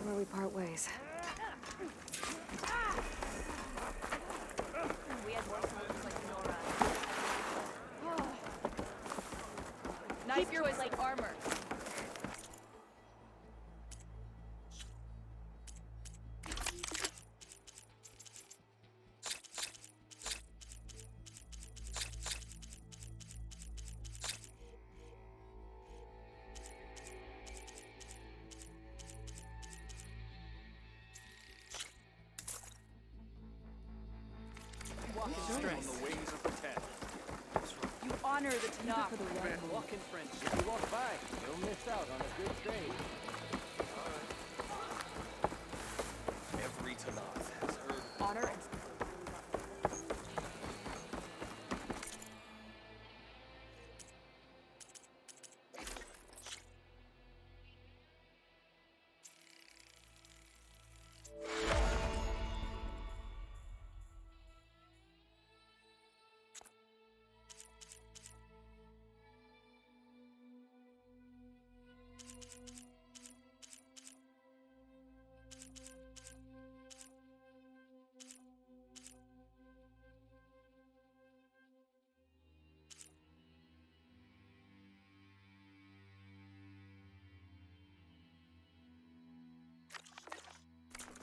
Where we part ways. Nice honor the Tanakh. Walking French. If you walk by, you'll miss out on a good trade. Every Tanakh has heard. Honor and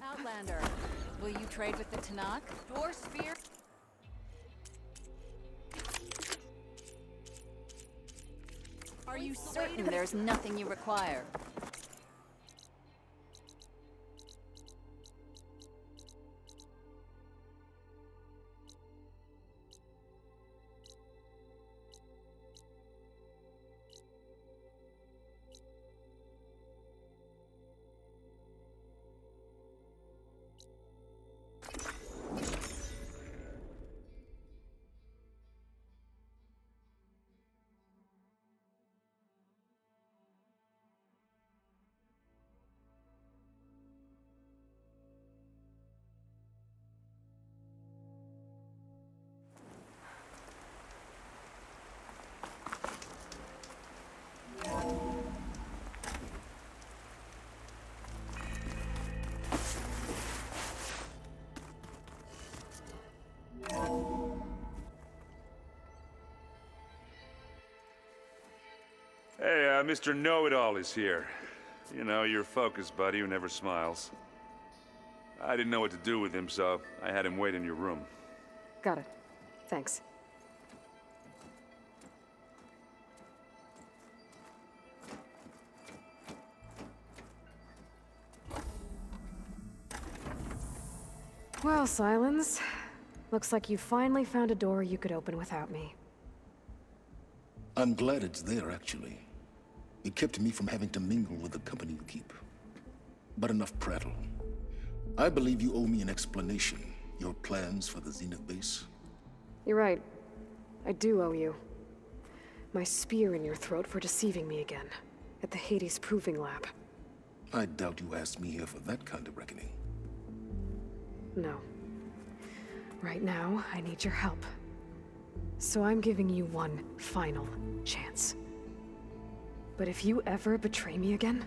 Outlander, will you trade with the Tanakh? Your spear? Are you certain there's nothing you require? Hey, Mr. Know-It-All is here. You know, your focus buddy who never smiles. I didn't know what to do with him, so I had him wait in your room. Got it. Thanks. Well, Silence. Looks like you finally found a door you could open without me. I'm glad it's there, actually. It kept me from having to mingle with the company you keep. But enough prattle. I believe you owe me an explanation. Your plans for the Zenith base? You're right. I do owe you. My spear in your throat for deceiving me again. At the Hades Proving Lab. I doubt you asked me here for that kind of reckoning. No. Right now, I need your help. So I'm giving you one final chance. But if you ever betray me again,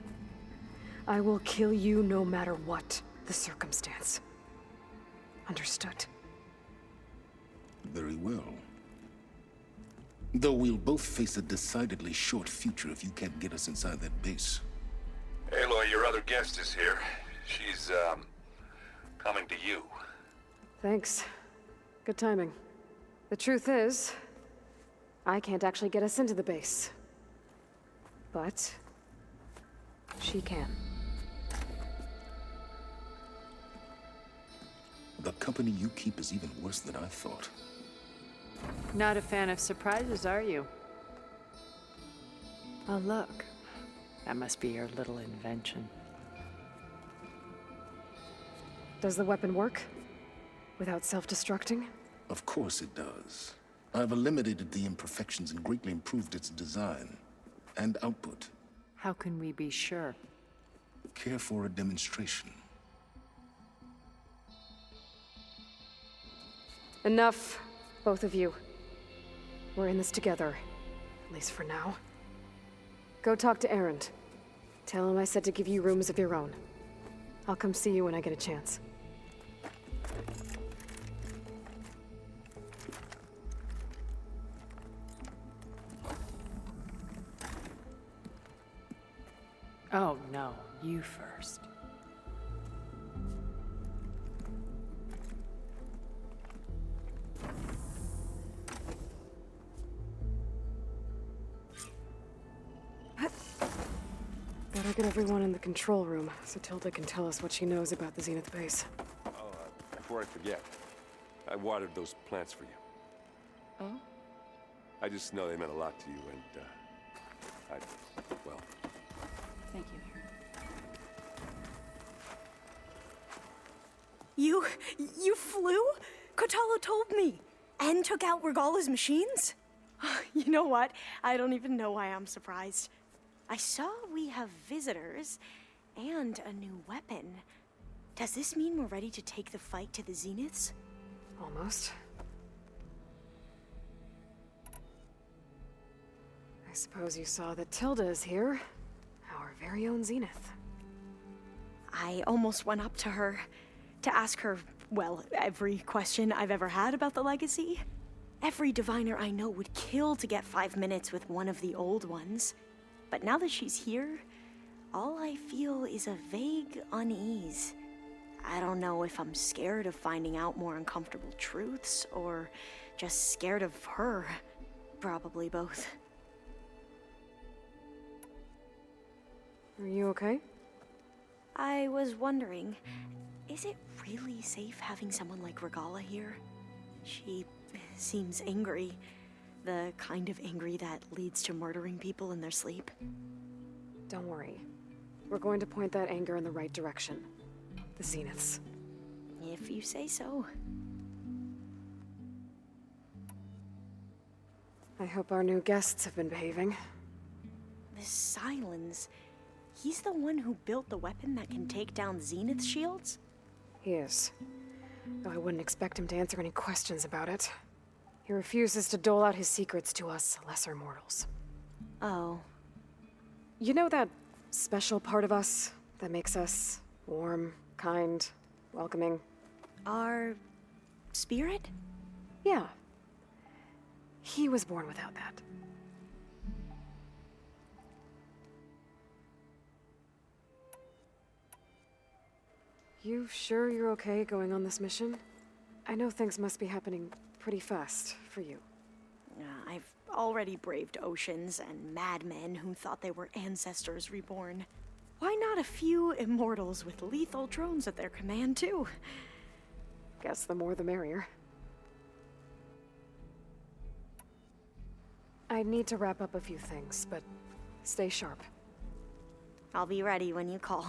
I will kill you no matter what the circumstance. Understood? Very well. Though we'll both face a decidedly short future if you can't get us inside that base. Aloy, your other guest is here. She's, coming to you. Thanks. Good timing. The truth is, I can't actually get us into the base. But she can. The company you keep is even worse than I thought. Not a fan of surprises, are you? Oh, look. That must be your little invention. Does the weapon work? Without self-destructing? Of course it does. I've eliminated the imperfections and greatly improved its design and output. How can we be sure? Care for a demonstration? Enough, both of you. We're in this together, at least for now. Go talk to Erend. Tell him I said to give you rooms of your own. I'll come see you when I get a chance. Oh, no. You first. Better get everyone in the control room so Tilda can tell us what she knows about the Zenith base. Oh, before I forget, I watered those plants for you. Oh? I just know they meant a lot to you, and, well... Thank you. You flew? Kotalo told me. And took out Regala's machines? You know what? I don't even know why I'm surprised. I saw we have visitors and a new weapon. Does this mean we're ready to take the fight to the Zeniths? Almost. I suppose you saw that Tilda is here. Our very own Zenith. I almost went up to her to ask her, well, every question I've ever had about the legacy. Every diviner I know would kill to get 5 minutes with one of the old ones. But now that she's here, all I feel is a vague unease. I don't know if I'm scared of finding out more uncomfortable truths, or just scared of her. Probably both. Are you okay? I was wondering, is it really safe having someone like Regala here? She seems angry. The kind of angry that leads to murdering people in their sleep. Don't worry. We're going to point that anger in the right direction. The Zeniths. If you say so. I hope our new guests have been behaving. This Silence, he's the one who built the weapon that can take down Zenith shields? He is. Though I wouldn't expect him to answer any questions about it. He refuses to dole out his secrets to us lesser mortals. Oh. You know that special part of us that makes us warm, kind, welcoming? Our spirit? Yeah. He was born without that. You sure you're okay going on this mission? I know things must be happening pretty fast for you. I've already braved oceans and madmen who thought they were ancestors reborn. Why not a few immortals with lethal drones at their command, too? Guess the more the merrier. I need to wrap up a few things, but stay sharp. I'll be ready when you call.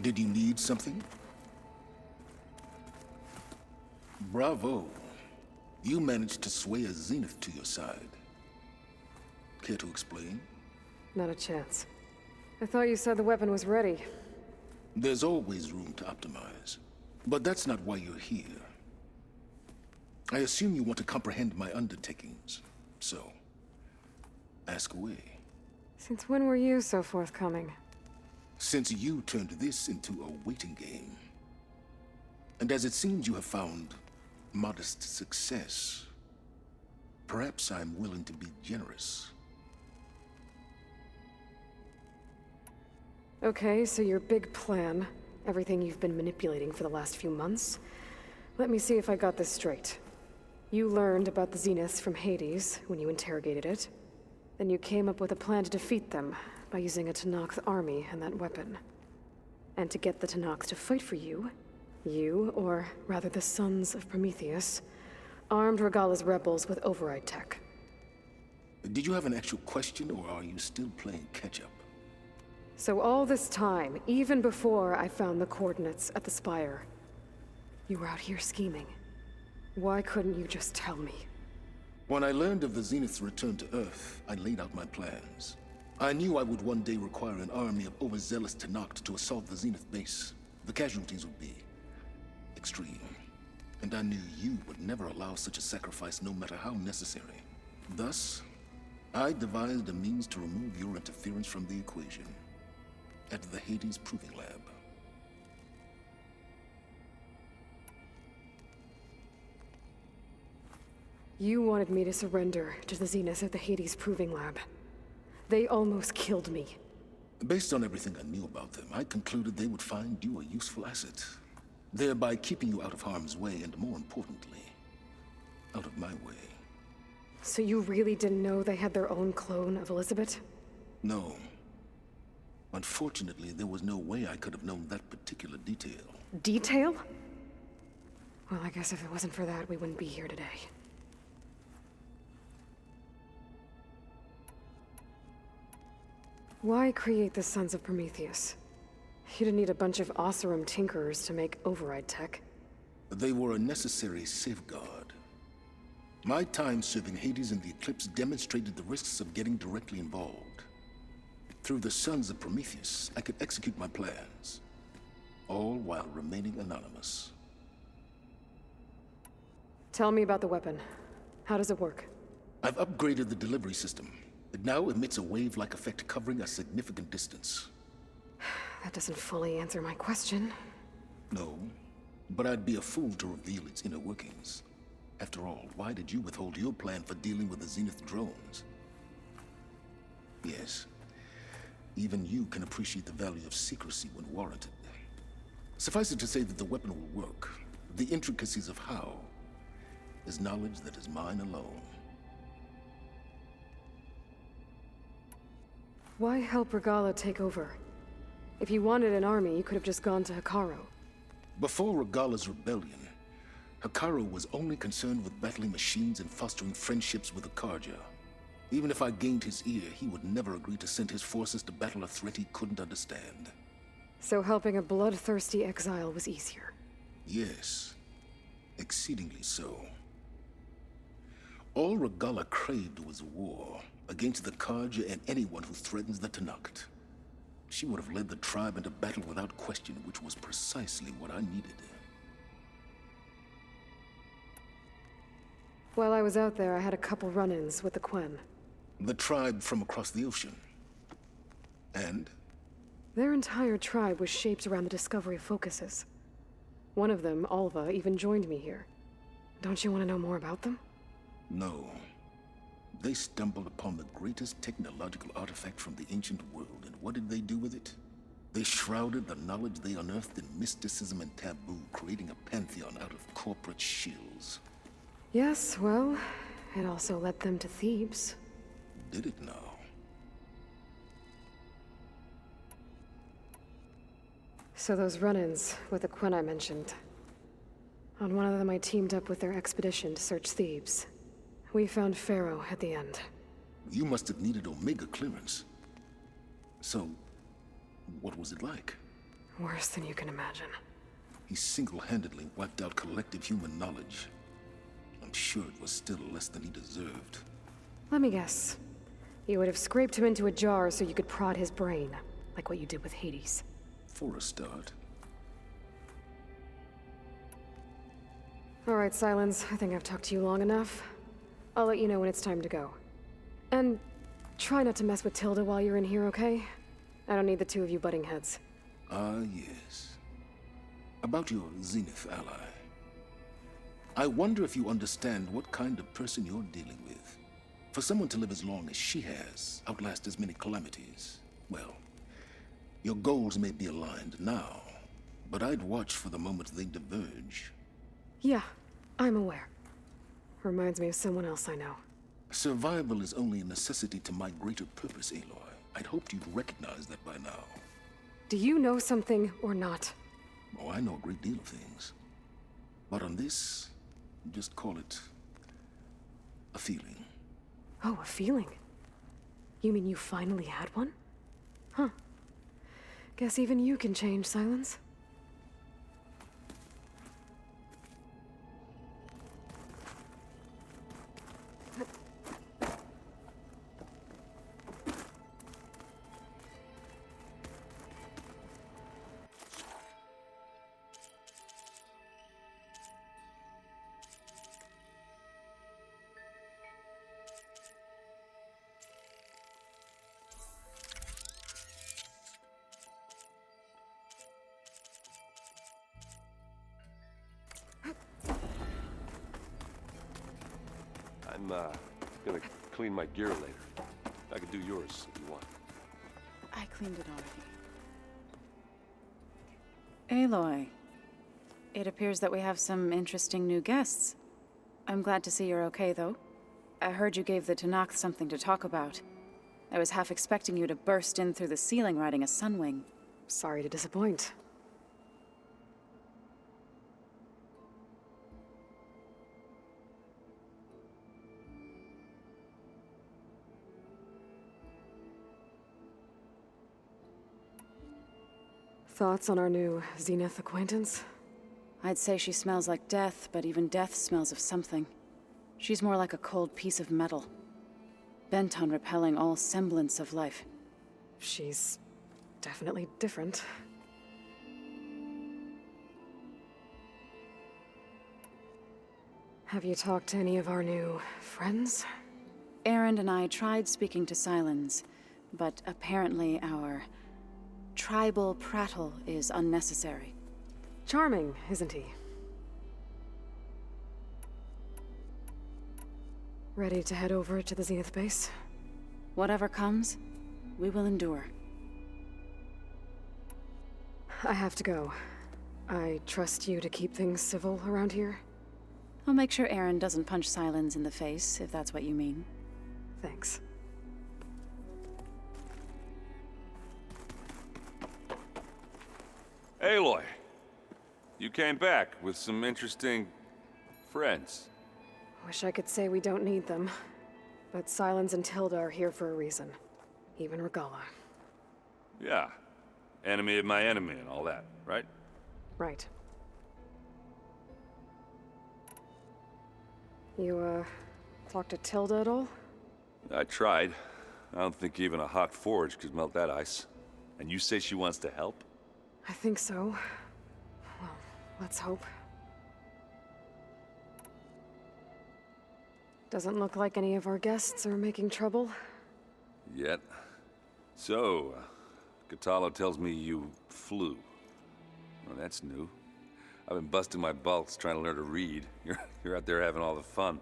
Did you need something? Bravo. You managed to sway a Zenith to your side. Care to explain? Not a chance. I thought you said the weapon was ready. There's always room to optimize. But that's not why you're here. I assume you want to comprehend my undertakings. So, ask away. Since when were you so forthcoming? Since you turned this into a waiting game. And as it seems you have found modest success, perhaps I'm willing to be generous. Okay, so your big plan, everything you've been manipulating for the last few months. Let me see if I got this straight. You learned about the Zeniths from Hades when you interrogated it. Then you came up with a plan to defeat them by using a Tenakth army and that weapon. And to get the Tenakth to fight for you, or rather the Sons of Prometheus, armed Regala's rebels with override tech. Did you have an actual question, or are you still playing catch-up? So all this time, even before I found the coordinates at the Spire, you were out here scheming. Why couldn't you just tell me? When I learned of the Zenith's return to Earth, I laid out my plans. I knew I would one day require an army of overzealous Tenakth to assault the Zenith base. The casualties would be extreme. And I knew you would never allow such a sacrifice, no matter how necessary. Thus, I devised a means to remove your interference from the equation. At the Hades Proving Lab. You wanted me to surrender to the Zeniths at the Hades Proving Lab. They almost killed me. Based on everything I knew about them, I concluded they would find you a useful asset, thereby keeping you out of harm's way and, more importantly, out of my way. So you really didn't know they had their own clone of Elizabeth? No. Unfortunately, there was no way I could have known that particular detail. Detail? Well, I guess if it wasn't for that, we wouldn't be here today. Why create the Sons of Prometheus? You didn't need a bunch of Oseram tinkerers to make override tech. They were a necessary safeguard. My time serving Hades and the Eclipse demonstrated the risks of getting directly involved. Through the Sons of Prometheus, I could execute my plans, all while remaining anonymous. Tell me about the weapon. How does it work? I've upgraded the delivery system. It now emits a wave-like effect covering a significant distance. That doesn't fully answer my question. No, but I'd be a fool to reveal its inner workings. After all, why did you withhold your plan for dealing with the Zenith drones? Yes, even you can appreciate the value of secrecy when warranted. Suffice it to say that the weapon will work. The intricacies of how is knowledge that is mine alone. Why help Regala take over? If you wanted an army, you could have just gone to Hikaru. Before Regala's rebellion, Hikaru was only concerned with battling machines and fostering friendships with the Karja. Even if I gained his ear, he would never agree to send his forces to battle a threat he couldn't understand. So helping a bloodthirsty exile was easier? Yes, exceedingly so. All Regala craved was war against the Karja and anyone who threatens the Tanakh. She would have led the tribe into battle without question, which was precisely what I needed. While I was out there, I had a couple run-ins with the Quen. The tribe from across the ocean. And? Their entire tribe was shaped around the discovery of focuses. One of them, Alva, even joined me here. Don't you want to know more about them? No. They stumbled upon the greatest technological artifact from the ancient world, and what did they do with it? They shrouded the knowledge they unearthed in mysticism and taboo, creating a pantheon out of corporate shills. Yes, well, it also led them to Thebes. Did it now? So those run-ins with the Quen I mentioned. On one of them I teamed up with their expedition to search Thebes. We found Pharaoh at the end. You must have needed Omega clearance. So, what was it like? Worse than you can imagine. He single-handedly wiped out collective human knowledge. I'm sure it was still less than he deserved. Let me guess. You would have scraped him into a jar so you could prod his brain, like what you did with Hades. For a start. All right, Silence. I think I've talked to you long enough. I'll let you know when it's time to go. And try not to mess with Tilda while you're in here, okay? I don't need the two of you butting heads. Ah, yes. About your Zenith ally. I wonder if you understand what kind of person you're dealing with. For someone to live as long as she has, outlast as many calamities, well, your goals may be aligned now, but I'd watch for the moment they diverge. Yeah, I'm aware. Reminds me of someone else I know. Survival is only a necessity to my greater purpose, Aloy. I'd hoped you'd recognize that by now. Do you know something or not? Oh, I know a great deal of things. But on this, just call it a feeling. Oh, a feeling? You mean you finally had one? Huh. Guess even you can change, Silence. I'm gonna clean my gear later. I can do yours if you want. I cleaned it already. Aloy, it appears that we have some interesting new guests. I'm glad to see you're okay, though. I heard you gave the Tanakh something to talk about. I was half expecting you to burst in through the ceiling riding a sunwing. Sorry to disappoint. Thoughts on our new Zenith acquaintance? I'd say she smells like death, but even death smells of something. She's more like a cold piece of metal, bent on repelling all semblance of life. She's definitely different. Have you talked to any of our new friends? Erend and I tried speaking to Silence, but apparently our tribal prattle is unnecessary. Charming, isn't he? Ready to head over to the Zenith base? Whatever comes, we will endure. I have to go. I trust you to keep things civil around here. I'll make sure Erend doesn't punch Silence in the face, if that's what you mean. Thanks. Aloy, you came back with some interesting friends. Wish I could say we don't need them, but Silence and Tilda are here for a reason. Even Regala. Yeah, enemy of my enemy and all that, right? Right. You, talked to Tilda at all? I tried. I don't think even a hot forge could melt that ice. And you say she wants to help? I think so. Well, let's hope. Doesn't look like any of our guests are making trouble. Yet. So, Katalo tells me you flew. Well, that's new. I've been busting my balls trying to learn to read. You're out there having all the fun.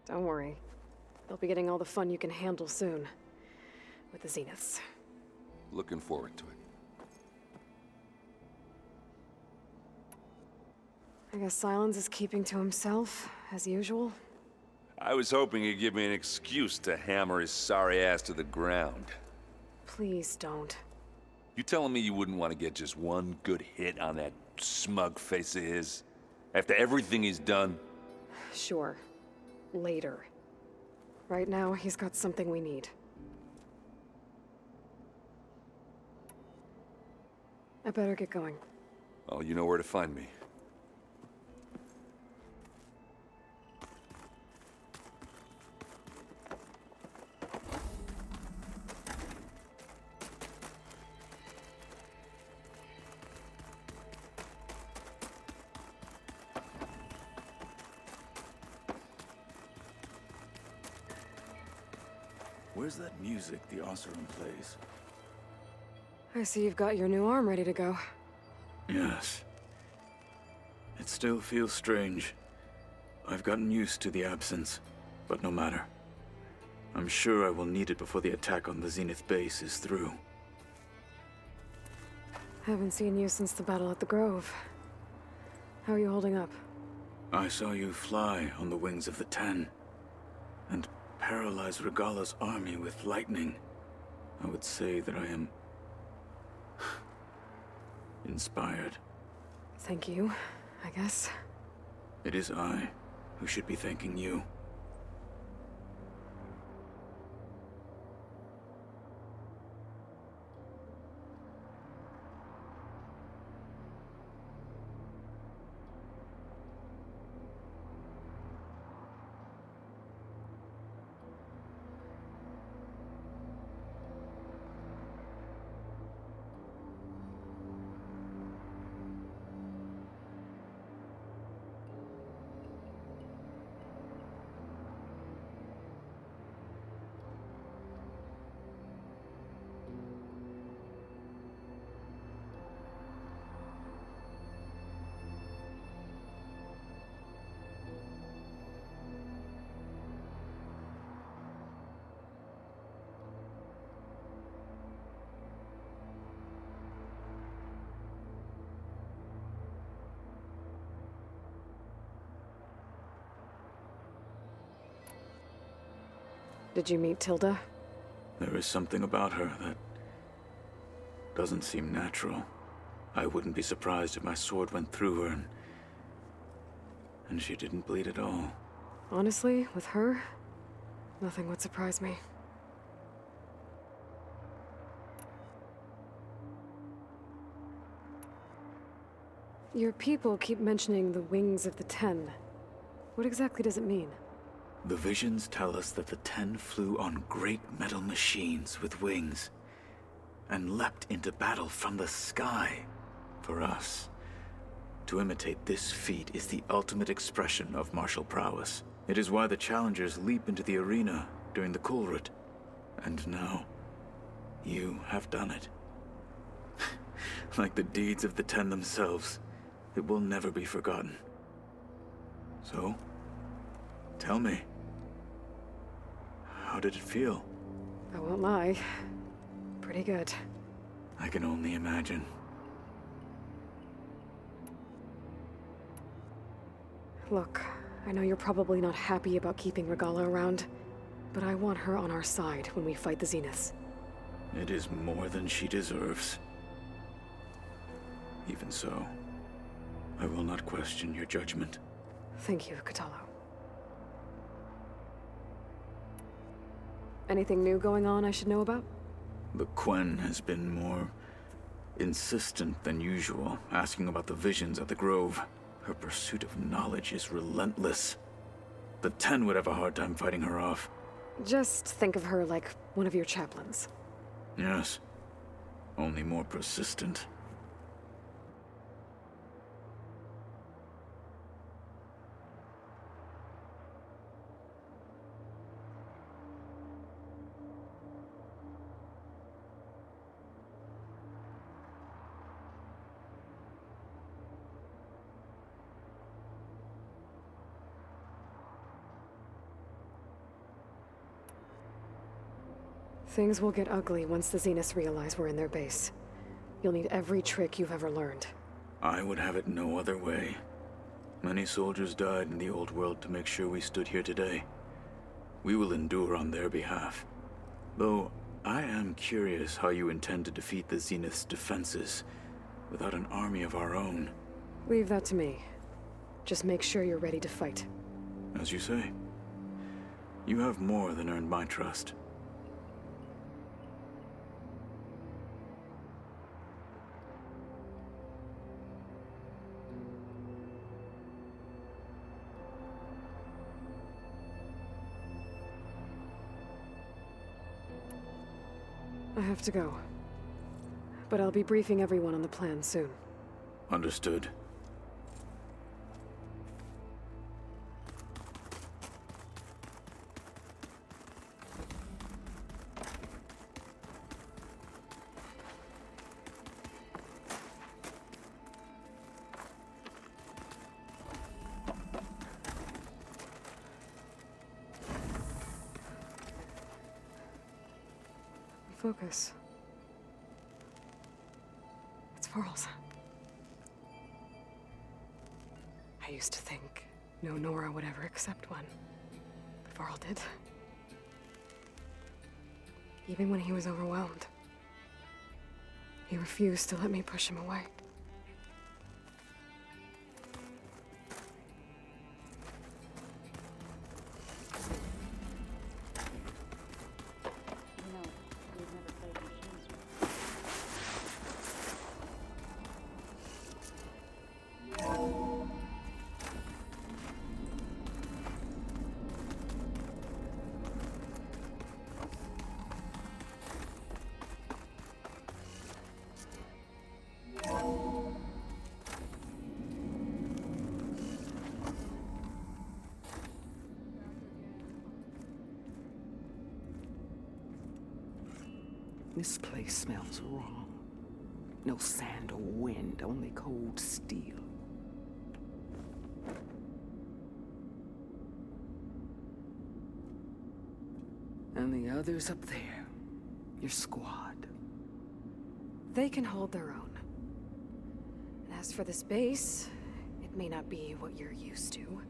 Don't worry. You'll be getting all the fun you can handle soon. With the Zeniths. Looking forward to it. I guess Silence is keeping to himself, as usual. I was hoping he'd give me an excuse to hammer his sorry ass to the ground. Please don't. You telling me you wouldn't want to get just one good hit on that smug face of his? After everything he's done? Sure. Later. Right now, he's got something we need. I better get going. Oh, you know where to find me. Where's that music the Oseram plays? I see you've got your new arm ready to go. Yes. It still feels strange. I've gotten used to the absence, but no matter. I'm sure I will need it before the attack on the Zenith base is through. Haven't seen you since the battle at the Grove. How are you holding up? I saw you fly on the wings of the Ten, and paralyze Regala's army with lightning. I would say that I am inspired. Thank you, I guess. It is I who should be thanking you. Did you meet Tilda? There is something about her that doesn't seem natural. I wouldn't be surprised if my sword went through her and she didn't bleed at all. Honestly, with her, nothing would surprise me. Your people keep mentioning the wings of the Ten. What exactly does it mean? The visions tell us that the Ten flew on great metal machines with wings and leapt into battle from the sky. For us, to imitate this feat is the ultimate expression of martial prowess. It is why the challengers leap into the arena during the Kulrut. And now, you have done it. Like the deeds of the Ten themselves, it will never be forgotten. So, tell me, how did it feel? I won't lie. Pretty good. I can only imagine. Look, I know you're probably not happy about keeping Regala around, but I want her on our side when we fight the Zeniths. It is more than she deserves. Even so, I will not question your judgment. Thank you, Katalo. Anything new going on I should know about? The Quen has been more insistent than usual, asking about the visions at the Grove. Her pursuit of knowledge is relentless. The Ten would have a hard time fighting her off. Just think of her like one of your chaplains. Yes, only more persistent. Things will get ugly once the Zeniths realize we're in their base. You'll need every trick you've ever learned. I would have it no other way. Many soldiers died in the old world to make sure we stood here today. We will endure on their behalf. Though, I am curious how you intend to defeat the Zenith's defenses without an army of our own. Leave that to me. Just make sure you're ready to fight. As you say. You have more than earned my trust. I have to go. But I'll be briefing everyone on the plan soon. Understood. Focus. It's Varl's. I used to think no Nora would ever accept one. But Varl did. Even when he was overwhelmed. He refused to let me push him away. This place smells wrong. No sand or wind, only cold steel. And the others up there, your squad. They can hold their own. And as for this base, it may not be what you're used to.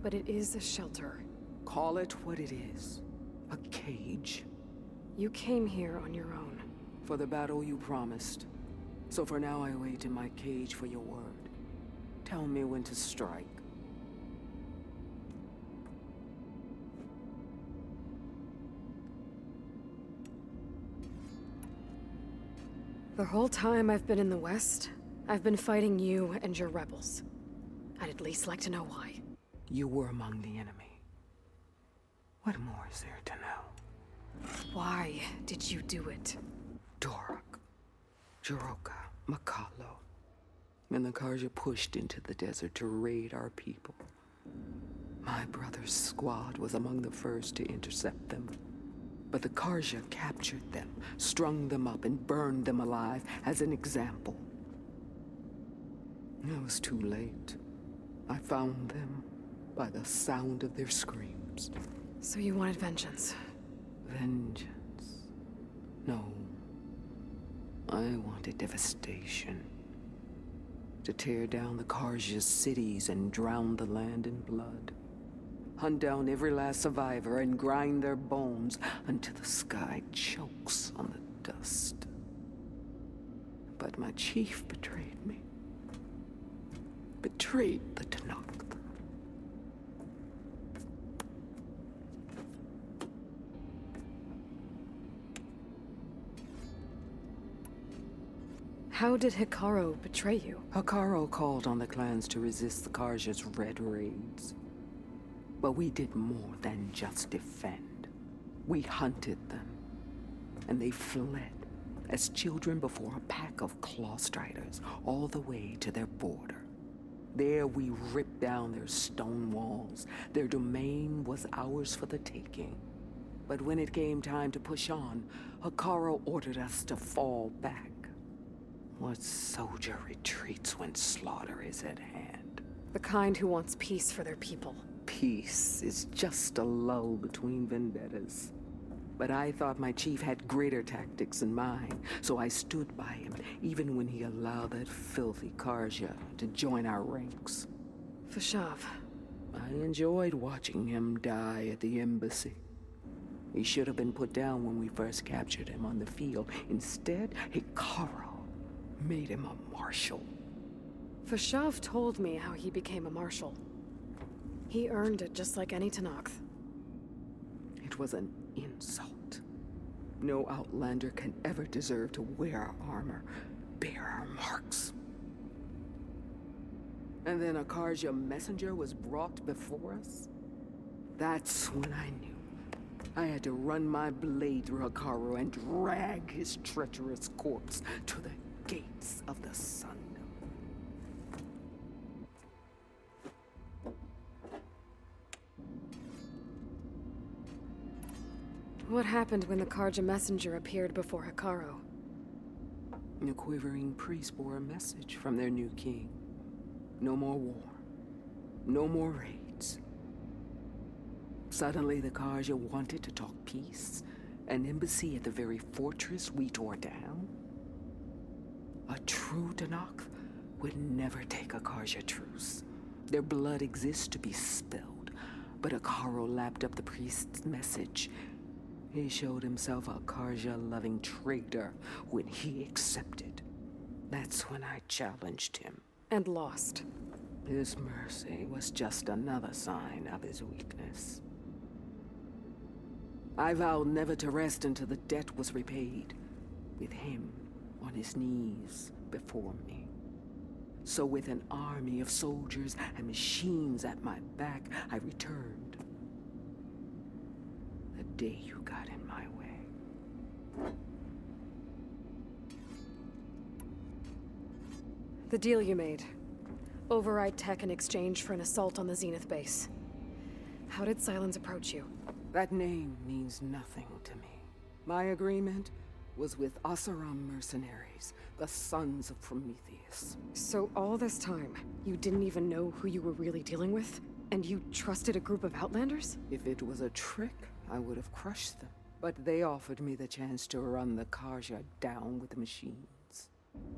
But it is a shelter. Call it what it is. A cage. You came here on your own. For the battle you promised. So for now I wait in my cage for your word. Tell me when to strike. The whole time I've been in the West, I've been fighting you and your rebels. I'd at least like to know why. You were among the enemy. What more is there to know? Why did you do it? Dorak, Jiroka, Makalo. When the Karja pushed into the desert to raid our people, my brother's squad was among the first to intercept them. But the Karja captured them, strung them up, and burned them alive as an example. It was too late. I found them by the sound of their screams. So you wanted vengeance? Vengeance? No. I wanted devastation. To tear down the Karja's cities and drown the land in blood. Hunt down every last survivor and grind their bones until the sky chokes on the dust. But my chief betrayed me. Betrayed the Tanakh. How did Hikaru betray you? Hikaru called on the clans to resist the Karja's red raids. But we did more than just defend. We hunted them, and they fled as children before a pack of claw striders all the way to their border. There we ripped down their stone walls. Their domain was ours for the taking. But when it came time to push on, Hikaru ordered us to fall back. What soldier retreats when slaughter is at hand? The kind who wants peace for their people. Peace is just a lull between vendettas. But I thought my chief had greater tactics in mind, so I stood by him, even when he allowed that filthy Karja to join our ranks. Fashav. I enjoyed watching him die at the embassy. He should have been put down when we first captured him on the field. Instead, Hikaru made him a marshal. Fashav told me how he became a marshal. He earned it just like any Tanakh. It was an insult. No Outlander can ever deserve to wear our armor, bear our marks. And then a Karja messenger was brought before us? That's when I knew. I had to run my blade through Hikaru and drag his treacherous corpse to the gates of the sun. What happened when the Karja messenger appeared before Hikaru? The quivering priest bore a message from their new king. No more war. No more raids. Suddenly the Karja wanted to talk peace. An embassy at the very fortress we tore down. A true Tanakh would never take a Karja truce. Their blood exists to be spilled. But Hikaru lapped up the priest's message. He showed himself a Karja-loving traitor when he accepted. That's when I challenged him. And lost. His mercy was just another sign of his weakness. I vowed never to rest until the debt was repaid, with him on his knees before me. So with an army of soldiers and machines at my back, I returned. The day you got in my way. The deal you made. Override tech in exchange for an assault on the Zenith base. How did Silence approach you? That name means nothing to me. My agreement was with Oseram mercenaries, the sons of Prometheus. So all this time, you didn't even know who you were really dealing with? And you trusted a group of Outlanders? If it was a trick, I would have crushed them. But they offered me the chance to run the Karja down with the machines.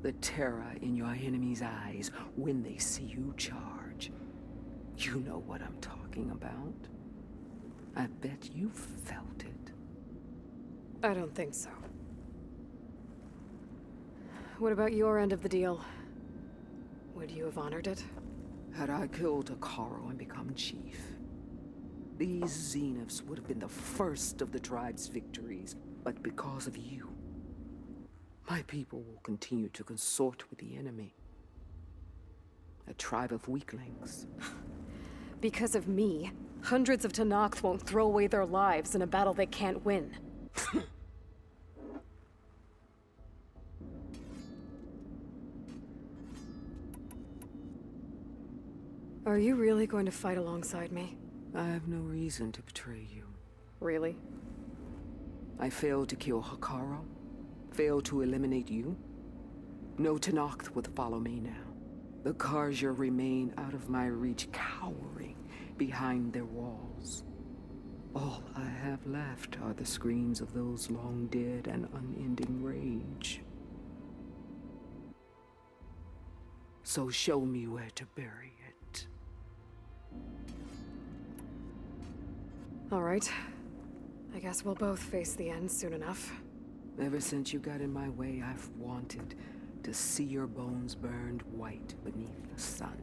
The terror in your enemy's eyes when they see you charge. You know what I'm talking about. I bet you felt it. I don't think so. What about your end of the deal? Would you have honored it? Had I killed Hekaro and become chief, these Zeniths would have been the first of the tribe's victories. But because of you, my people will continue to consort with the enemy. A tribe of weaklings. Because of me, hundreds of Tenakth won't throw away their lives in a battle they can't win. Are you really going to fight alongside me? I have no reason to betray you. Really? I failed to kill Hekaro, failed to eliminate you. No Tenakth would follow me now. The Karja remain out of my reach, cowering behind their walls. All I have left are the screams of those long dead and unending rage. So show me where to bury it. All right. I guess we'll both face the end soon enough. Ever since you got in my way, I've wanted to see your bones burned white beneath the sun.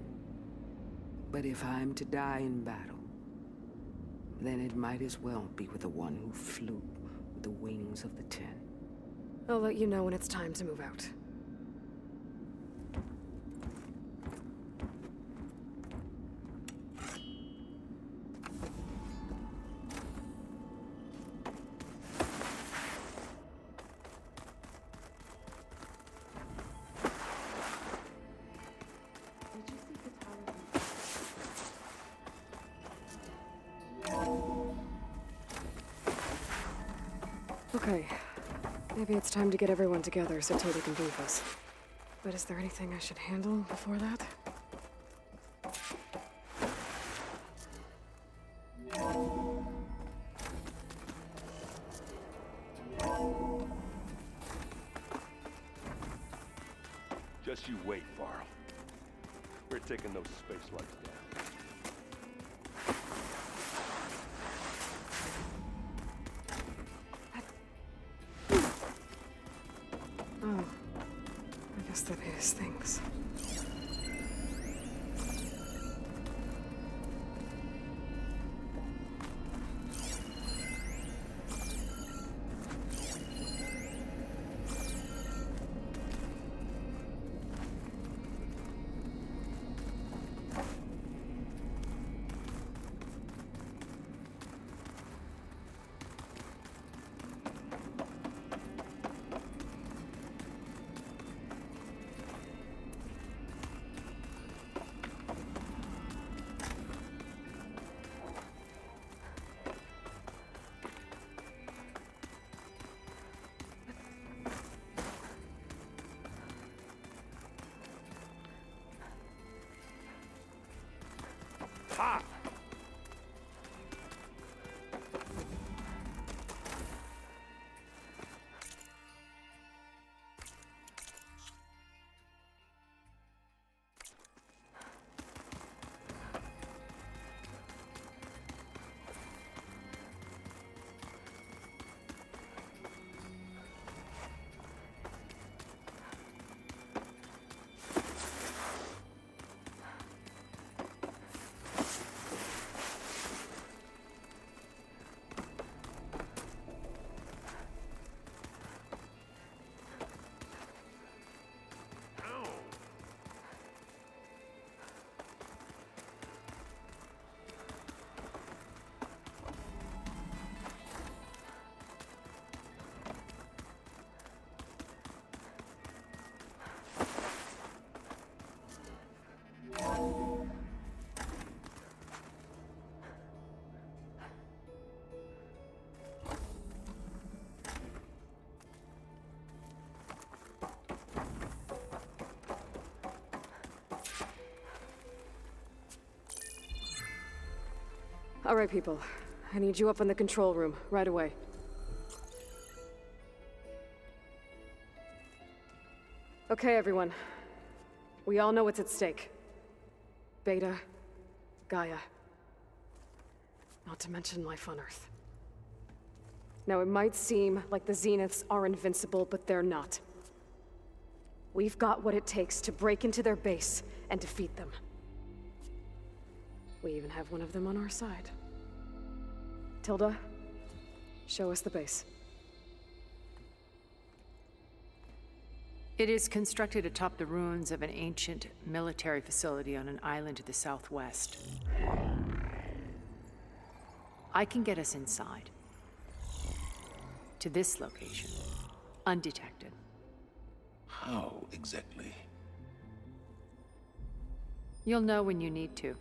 But if I'm to die in battle, then it might as well be with the one who flew with the wings of the Ten. I'll let you know when it's time to move out. Okay. Maybe it's time to get everyone together so Tata can brief us. But is there anything I should handle before that? Just you wait, Varl. We're taking those space lugs down. Oh. I guess that is things. Ha! All right, people. I need you up in the control room, right away. Okay, everyone. We all know what's at stake. Beta, Gaia. Not to mention life on Earth. Now, it might seem like the Zeniths are invincible, but they're not. We've got what it takes to break into their base and defeat them. We even have one of them on our side. Tilda, show us the base. It is constructed atop the ruins of an ancient military facility on an island to the southwest. I can get us inside. To this location, undetected. How exactly? You'll know when you need to.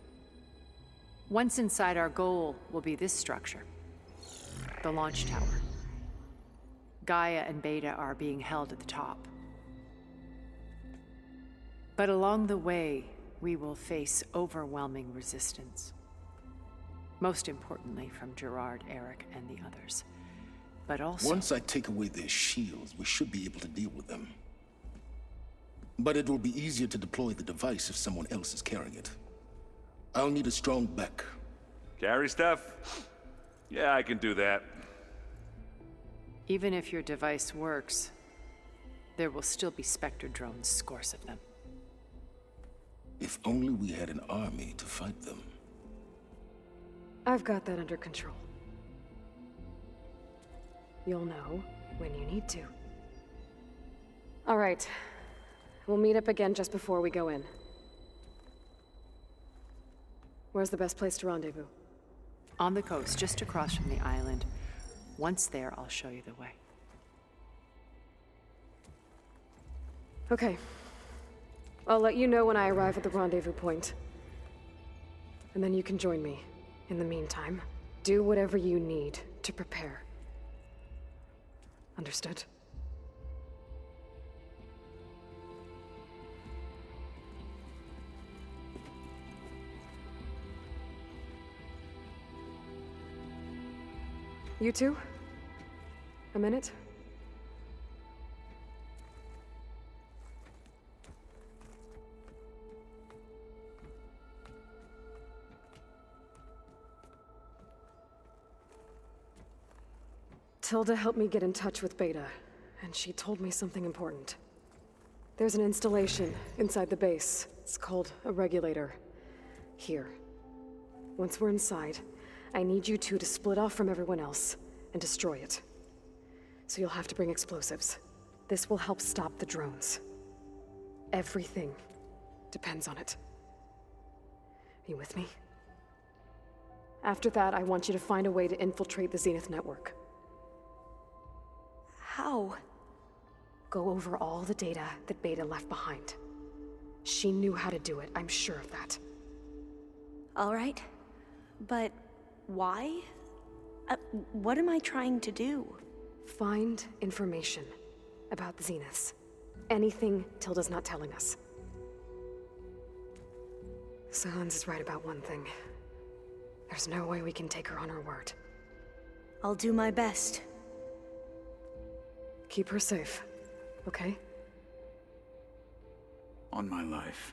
Once inside, our goal will be this structure, the launch tower. Gaia and Beta are being held at the top. But along the way, we will face overwhelming resistance. Most importantly from Gerard, Eric, and the others. But also... Once I take away their shields, we should be able to deal with them. But it will be easier to deploy the device if someone else is carrying it. I'll need a strong back. Carry stuff? Yeah, I can do that. Even if your device works, there will still be Spectre drones, scores of them. If only we had an army to fight them. I've got that under control. You'll know when you need to. All right. We'll meet up again just before we go in. Where's the best place to rendezvous? On the coast, just across from the island. Once there, I'll show you the way. Okay. I'll let you know when I arrive at the rendezvous point. And then you can join me. In the meantime, do whatever you need to prepare. Understood? You two? A minute? Tilda helped me get in touch with Beta, and she told me something important. There's an installation inside the base. It's called a regulator. Here. Once we're inside, I need you two to split off from everyone else and destroy it. So you'll have to bring explosives. This will help stop the drones. Everything depends on it. Are you with me? After that, I want you to find a way to infiltrate the Zenith network. How? Go over all the data that Beta left behind. She knew how to do it, I'm sure of that. All right. But why? What am I trying to do? Find information about the Zeniths. Anything Tilda's not telling us. Silence is right about one thing. There's no way we can take her on her word. I'll do my best. Keep her safe, okay? On my life.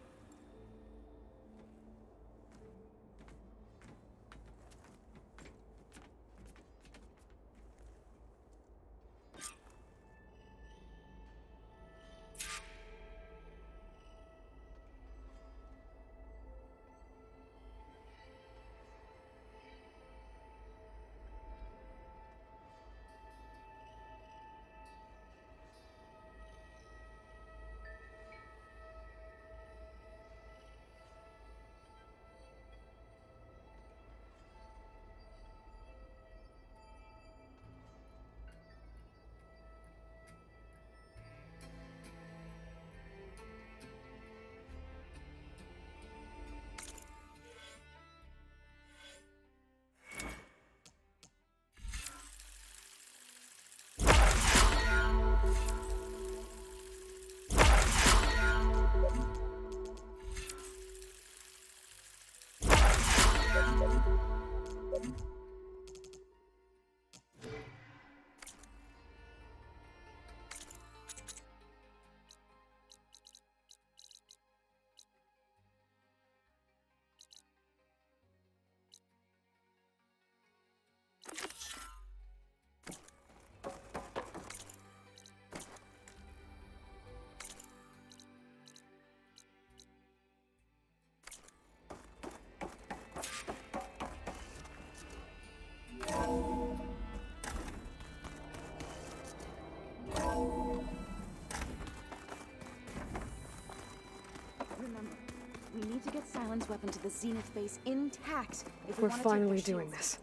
bronze weapon to the Zenith base intact if we We're want to finally take their doing shields. this.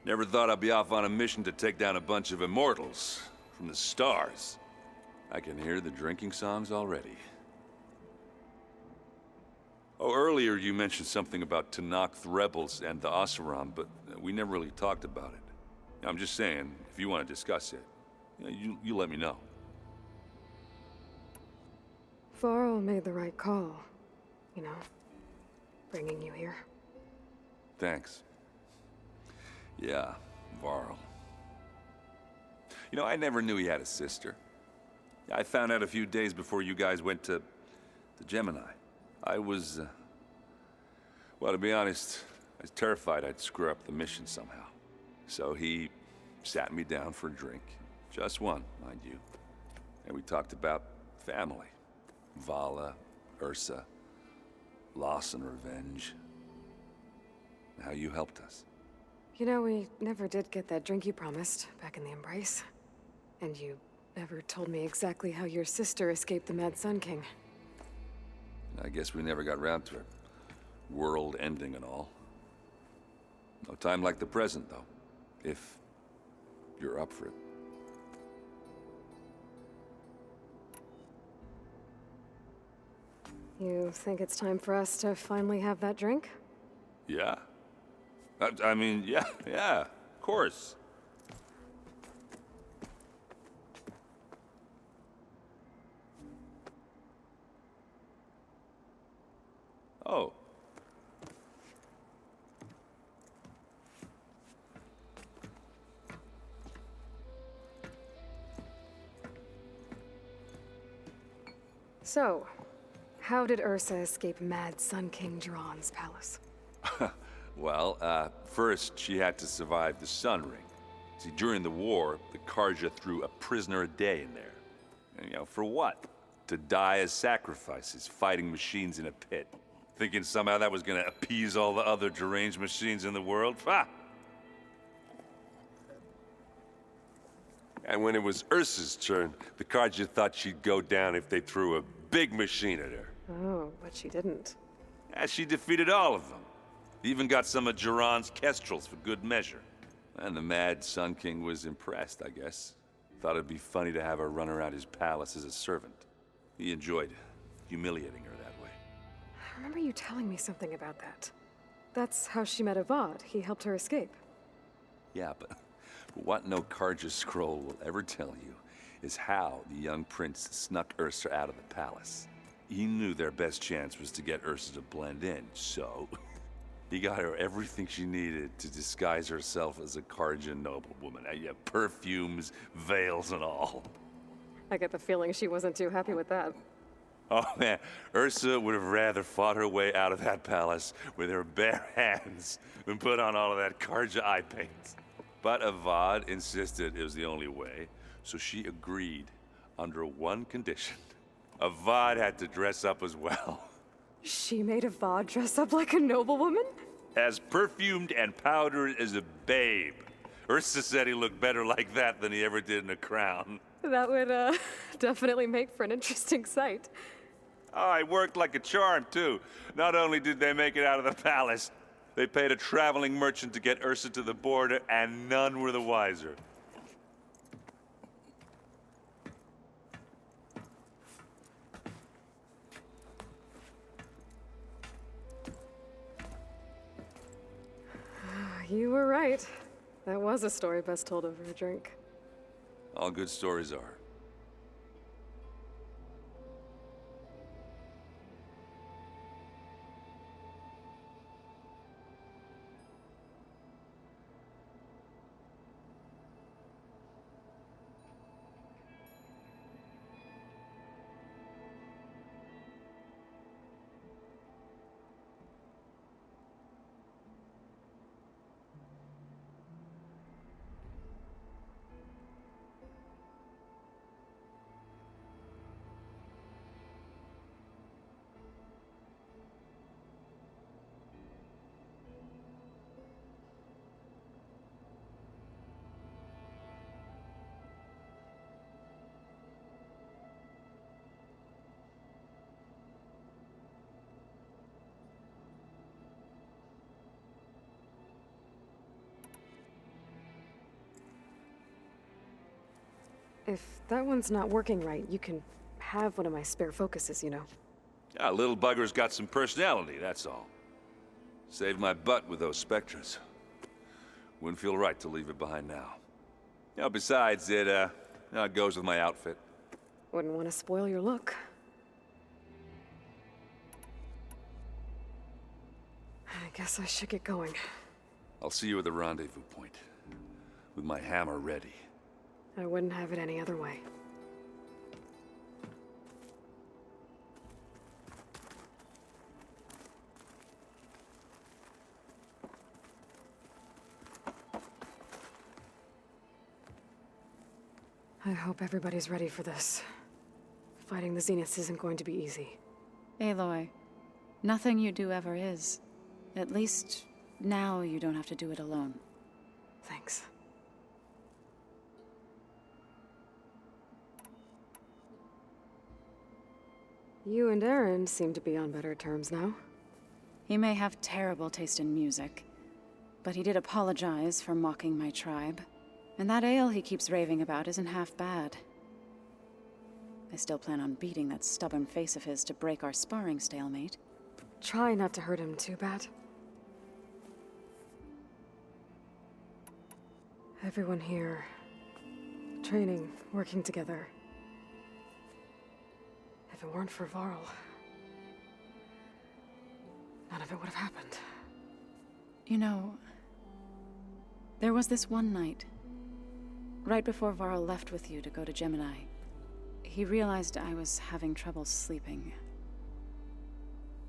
Never thought I'd be off on a mission to take down a bunch of immortals from the stars. I can hear the drinking songs already. Oh, earlier you mentioned something about Tanakh rebels and the Oseram, but we never really talked about it. I'm just saying, if you want to discuss it, you let me know. Varl made the right call. You know, bringing you here. Thanks. Yeah, Varl. You know, I never knew he had a sister. I found out a few days before you guys went to Gemini. I was, well, to be honest, I was terrified I'd screw up the mission somehow. So he sat me down for a drink. Just one, mind you. And we talked about family. Vala, Ursa, loss and revenge. How you helped us. You know, we never did get that drink you promised back in the Embrace. And you never told me exactly how your sister escaped the Mad Sun King. I guess we never got round to it. World ending and all. No time like the present, though. If you're up for it. You think it's time for us to finally have that drink? Yeah? I mean, yeah, of course. Oh. So, how did Ursa escape Mad Sun King Duran's palace? Well, first she had to survive the Sun Ring. See, during the war, the Karja threw a prisoner a day in there. And, you know, for what? To die as sacrifices, fighting machines in a pit. Thinking somehow that was gonna appease all the other deranged machines in the world? Ha! And when it was Ursa's turn, the Karja thought she'd go down if they threw a big machine at her. Oh, but she didn't. And she defeated all of them. Even got some of Duran's kestrels for good measure. And the Mad Sun King was impressed, I guess. Thought it'd be funny to have her run around his palace as a servant. He enjoyed humiliating her that way. I remember you telling me something about that. That's how she met Avad. He helped her escape. Yeah, but what no Karja scroll will ever tell you is how the young prince snuck Ursa out of the palace. He knew their best chance was to get Ursa to blend in, so he got her everything she needed to disguise herself as a Karja noblewoman. Yeah, perfumes, veils, and all. I get the feeling she wasn't too happy with that. Oh man, Ursa would have rather fought her way out of that palace with her bare hands than put on all of that Karja eye paint. But Avad insisted it was the only way, so she agreed under one condition. Avad had to dress up as well. She made Avad dress up like a noblewoman? As perfumed and powdered as a babe. Ursa said he looked better like that than he ever did in a crown. That would, definitely make for an interesting sight. Oh, it worked like a charm, too. Not only did they make it out of the palace, they paid a traveling merchant to get Ursa to the border, and none were the wiser. You were right. That was a story best told over a drink. All good stories are. If that one's not working right, you can have one of my spare focuses, you know. Ah, little bugger's got some personality, that's all. Saved my butt with those spectras. Wouldn't feel right to leave it behind now. You know, besides, it goes with my outfit. Wouldn't want to spoil your look. I guess I should get going. I'll see you at the rendezvous point, with my hammer ready. I wouldn't have it any other way. I hope everybody's ready for this. Fighting the Zeniths isn't going to be easy. Aloy, nothing you do ever is. At least, now you don't have to do it alone. Thanks. You and Aaron seem to be on better terms now. He may have terrible taste in music, but he did apologize for mocking my tribe. And that ale he keeps raving about isn't half bad. I still plan on beating that stubborn face of his to break our sparring stalemate. Try not to hurt him too bad. Everyone here, training, working together. If it weren't for Varl, none of it would have happened. You know, there was this one night, right before Varl left with you to go to Gemini. He realized I was having trouble sleeping.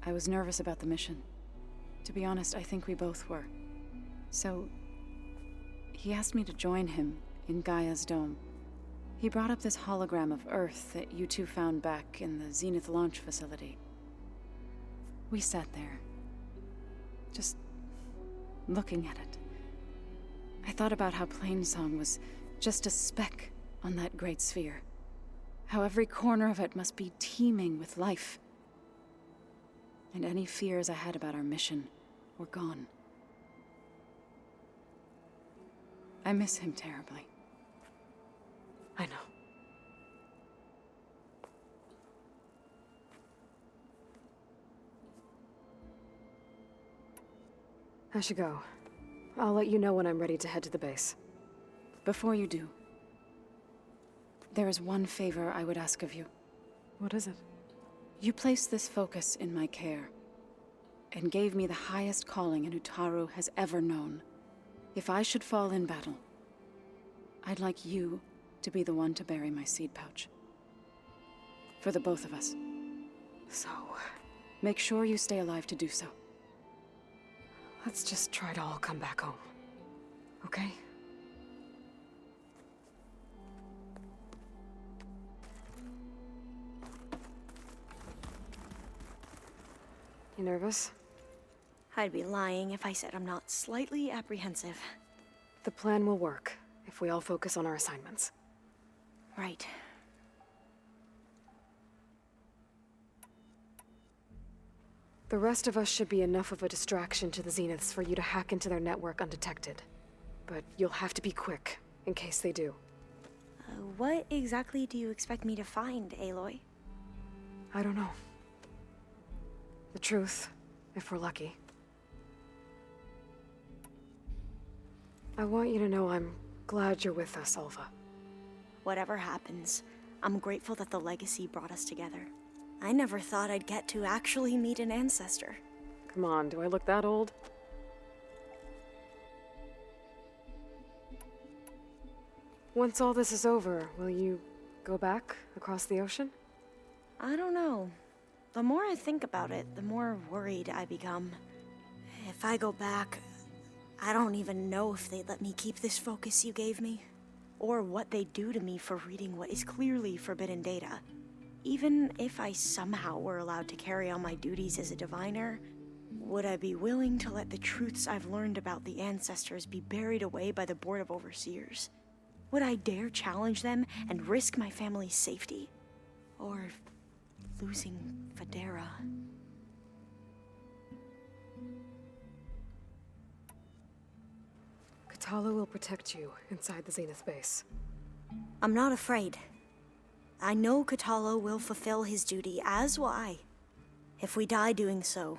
I was nervous about the mission. To be honest, I think we both were. So, he asked me to join him in Gaia's dome. He brought up this hologram of Earth that you two found back in the Zenith launch facility. We sat there, just looking at it. I thought about how Plainsong was just a speck on that great sphere. How every corner of it must be teeming with life. And any fears I had about our mission were gone. I miss him terribly. I know. I should go. I'll let you know when I'm ready to head to the base. Before you do, there is one favor I would ask of you. What is it? You placed this focus in my care, and gave me the highest calling an Utaru has ever known. If I should fall in battle, I'd like you to be the one to bury my seed pouch. For the both of us. So, make sure you stay alive to do so. let's just try to all come back home. Okay? You nervous? I'd be lying if I said I'm not slightly apprehensive. The plan will work if we all focus on our assignments. Right. The rest of us should be enough of a distraction to the Zeniths for you to hack into their network undetected. But you'll have to be quick, in case they do. What exactly do you expect me to find, Aloy? I don't know. The truth, if we're lucky. I want you to know I'm glad you're with us, Alva. Whatever happens, I'm grateful that the legacy brought us together. I never thought I'd get to actually meet an ancestor. Come on, do I look that old? Once all this is over, will you go back across the ocean? I don't know. The more I think about it, the more worried I become. If I go back, I don't even know if they'd let me keep this focus you gave me, or what they'd do to me for reading what is clearly forbidden data. Even if I somehow were allowed to carry on my duties as a diviner, would I be willing to let the truths I've learned about the ancestors be buried away by the Board of Overseers? Would I dare challenge them and risk my family's safety? Or losing Federa? Katala will protect you inside the Zenith base. I'm not afraid. I know Katalo will fulfill his duty, as will I. If we die doing so,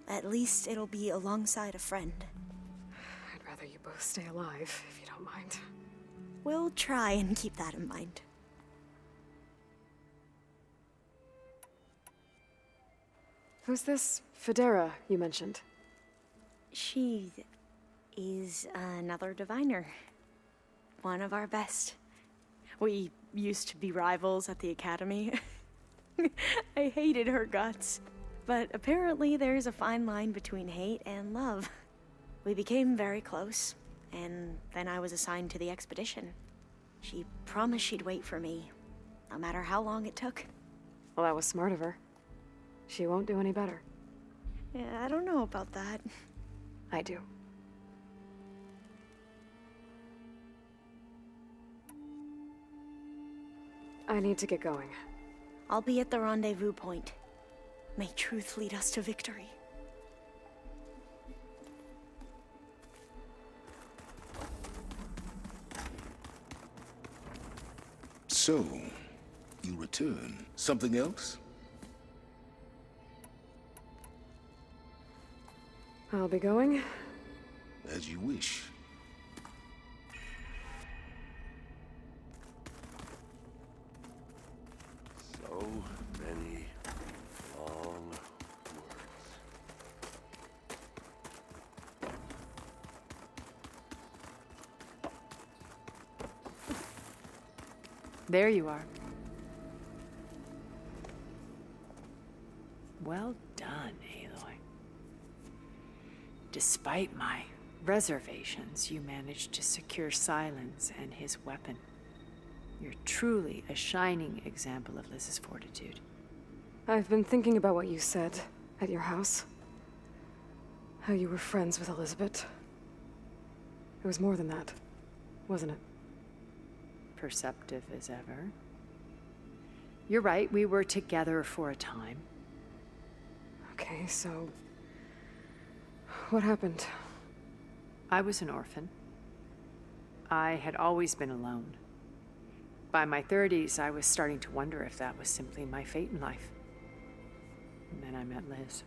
at least it'll be alongside a friend. I'd rather you both stay alive, if you don't mind. We'll try and keep that in mind. Who's this Federa you mentioned? She is another diviner. One of our best. We used to be rivals at the academy. I hated her guts. But apparently there's a fine line between hate and love. We became very close, and then I was assigned to the expedition. She promised she'd wait for me, no matter how long it took. Well, that was smart of her. She won't do any better. Yeah, I don't know about that. I do. I need to get going. I'll be at the rendezvous point. May truth lead us to victory. So, you return. Something else? I'll be going. As you wish. So many long words. There you are. Well done, Aloy. Despite my reservations, you managed to secure Silence and his weapon. You're truly a shining example of Liz's fortitude. I've been thinking about what you said at your house. How you were friends with Elizabeth. It was more than that, wasn't it? Perceptive as ever. You're right, we were together for a time. Okay, so... what happened? I was an orphan. I had always been alone. By my 30s, I was starting to wonder if that was simply my fate in life. And then I met Liz.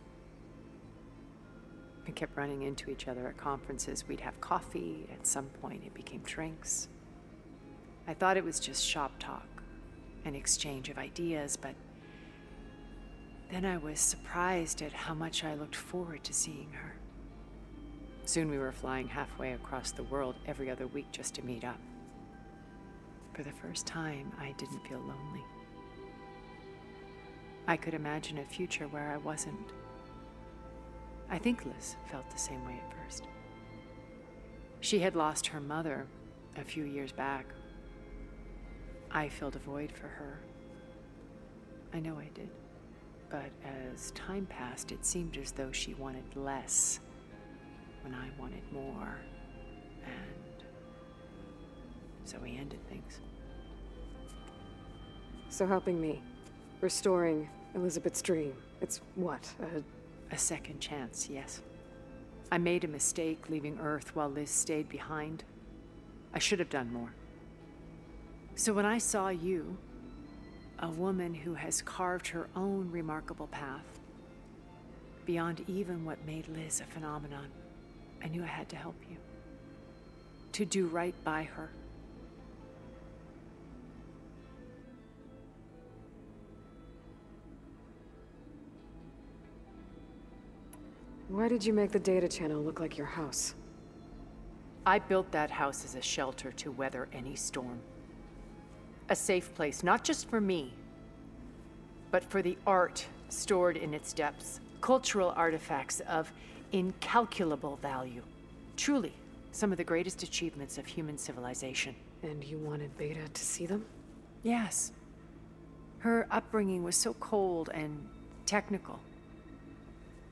We kept running into each other at conferences. We'd have coffee. At some point, it became drinks. I thought it was just shop talk, an exchange of ideas, but then I was surprised at how much I looked forward to seeing her. Soon we were flying halfway across the world every other week just to meet up. For the first time, I didn't feel lonely. I could imagine a future where I wasn't. I think Liz felt the same way at first. She had lost her mother a few years back. I filled a void for her. I know I did. But as time passed, it seemed as though she wanted less when I wanted more. And so we ended things. So helping me, restoring Elizabeth's dream, it's what, a second chance, yes. I made a mistake leaving Earth while Liz stayed behind. I should have done more. So when I saw you, a woman who has carved her own remarkable path, beyond even what made Liz a phenomenon, I knew I had to help you. To do right by her. Why did you make the data channel look like your house? I built that house as a shelter to weather any storm. A safe place, not just for me, but for the art stored in its depths. Cultural artifacts of incalculable value. Truly, some of the greatest achievements of human civilization. And you wanted Beta to see them? Yes. Her upbringing was so cold and technical.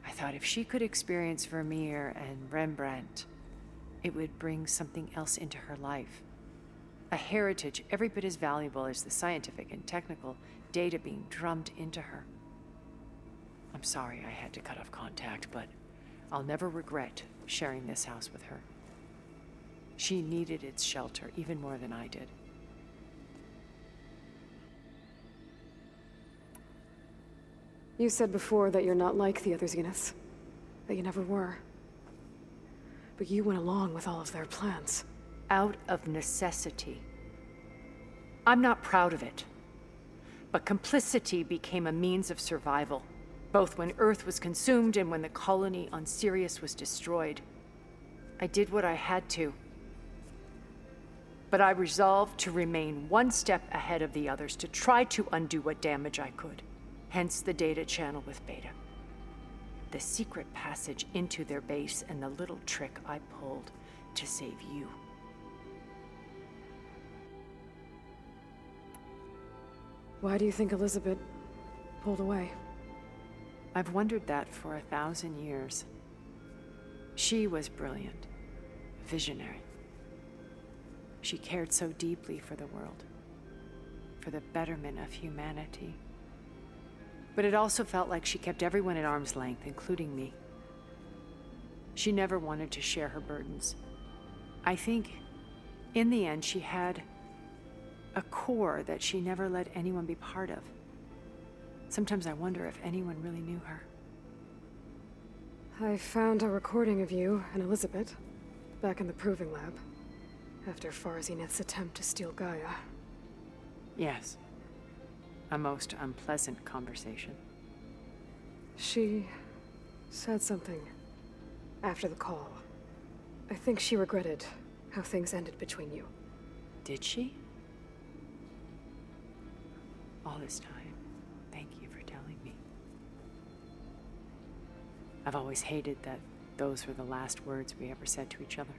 I thought if she could experience Vermeer and Rembrandt, it would bring something else into her life. A heritage every bit as valuable as the scientific and technical data being drummed into her. I'm sorry I had to cut off contact, but I'll never regret sharing this house with her. She needed its shelter even more than I did. You said before that you're not like the other Zeniths. That you never were. But you went along with all of their plans. Out of necessity. I'm not proud of it. But complicity became a means of survival, both when Earth was consumed and when the colony on Sirius was destroyed. I did what I had to. But I resolved to remain one step ahead of the others, to try to undo what damage I could. Hence the data channel with Beta. The secret passage into their base and the little trick I pulled to save you. Why do you think Elizabeth pulled away? I've wondered that for 1,000 years. She was brilliant, visionary. She cared so deeply for the world, for the betterment of humanity. But it also felt like she kept everyone at arm's length, including me. She never wanted to share her burdens. I think, in the end, she had a core that she never let anyone be part of. Sometimes I wonder if anyone really knew her. I found a recording of you and Elizabeth back in the proving lab after Farzineth's attempt to steal Gaia. Yes. A most unpleasant conversation. She said something after the call. I think she regretted how things ended between you. Did she? All this time, thank you for telling me. I've always hated that those were the last words we ever said to each other.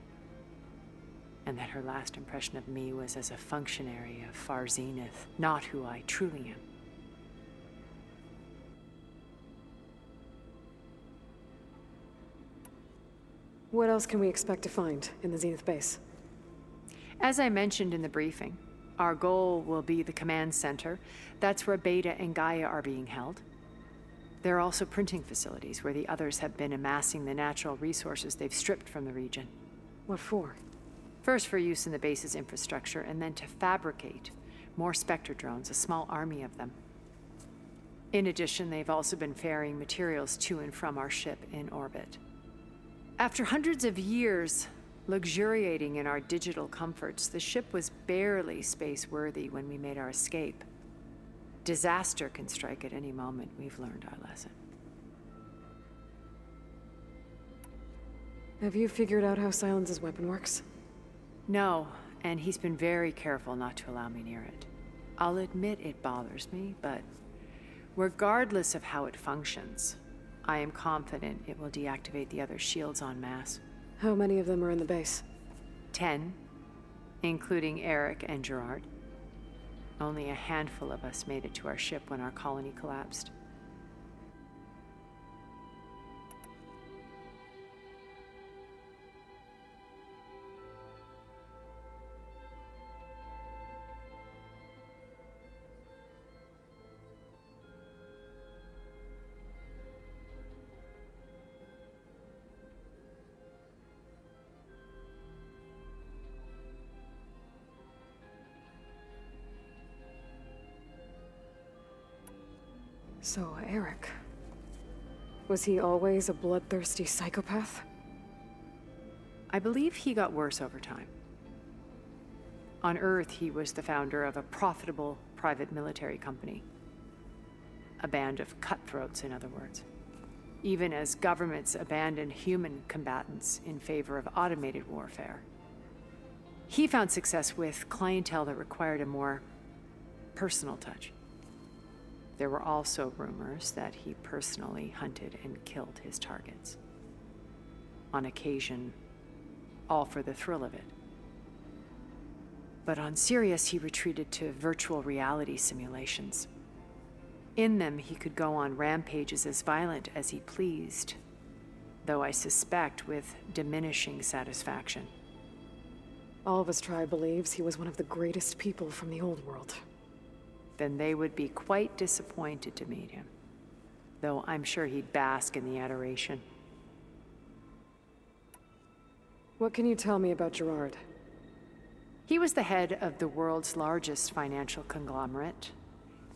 And that her last impression of me was as a functionary of Far Zenith, not who I truly am. What else can we expect to find in the Zenith base? As I mentioned in the briefing, our goal will be the command center. That's where Beta and Gaia are being held. There are also printing facilities where the others have been amassing the natural resources they've stripped from the region. What for? First for use in the base's infrastructure, and then to fabricate more Spectre drones, a small army of them. In addition, they've also been ferrying materials to and from our ship in orbit. After hundreds of years luxuriating in our digital comforts, the ship was barely space-worthy when we made our escape. Disaster can strike at any moment. We've learned our lesson. Have you figured out how Silence's weapon works? No, and he's been very careful not to allow me near it. I'll admit it bothers me, but regardless of how it functions, I am confident it will deactivate the other shields en masse. How many of them are in the base? 10, including Eric and Gerard. Only a handful of us made it to our ship when our colony collapsed. So, Eric. Was he always a bloodthirsty psychopath? I believe he got worse over time. On Earth, he was the founder of a profitable private military company. A band of cutthroats, in other words. Even as governments abandoned human combatants in favor of automated warfare. He found success with clientele that required a more personal touch. There were also rumors that he personally hunted and killed his targets. On occasion, all for the thrill of it. But on Sirius, he retreated to virtual reality simulations. In them, he could go on rampages as violent as he pleased, though I suspect with diminishing satisfaction. All of his tribe believes he was one of the greatest people from the old world. Then they would be quite disappointed to meet him, though I'm sure he'd bask in the adoration. What can you tell me about Gerard? He was the head of the world's largest financial conglomerate,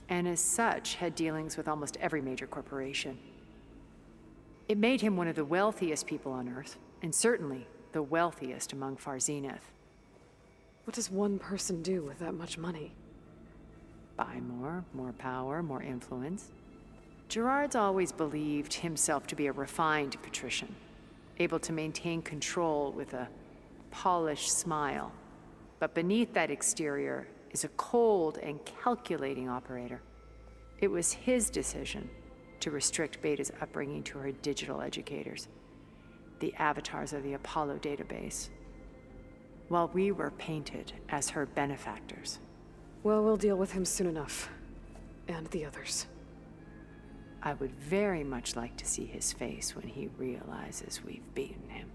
and as such had dealings with almost every major corporation. It made him one of the wealthiest people on Earth, and certainly the wealthiest among Far Zenith. What does one person do with that much money? Buy more power, more influence. Gerard's always believed himself to be a refined patrician, able to maintain control with a polished smile. But beneath that exterior is a cold and calculating operator. It was his decision to restrict Beta's upbringing to her digital educators, the avatars of the Apollo database, while we were painted as her benefactors. Well, we'll deal with him soon enough. And the others. I would very much like to see his face when he realizes we've beaten him.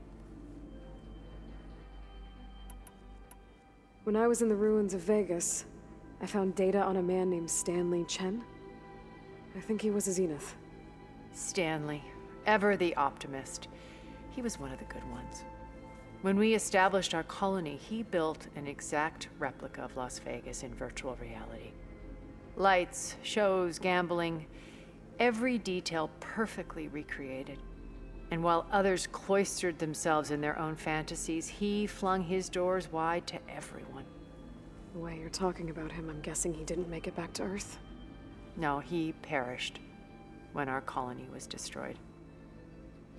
When I was in the ruins of Vegas, I found data on a man named Stanley Chen. I think he was a Zenith. Stanley, ever the optimist. He was one of the good ones. When we established our colony, he built an exact replica of Las Vegas in virtual reality. Lights, shows, gambling, every detail perfectly recreated. And while others cloistered themselves in their own fantasies, he flung his doors wide to everyone. The way you're talking about him, I'm guessing he didn't make it back to Earth? No, he perished when our colony was destroyed.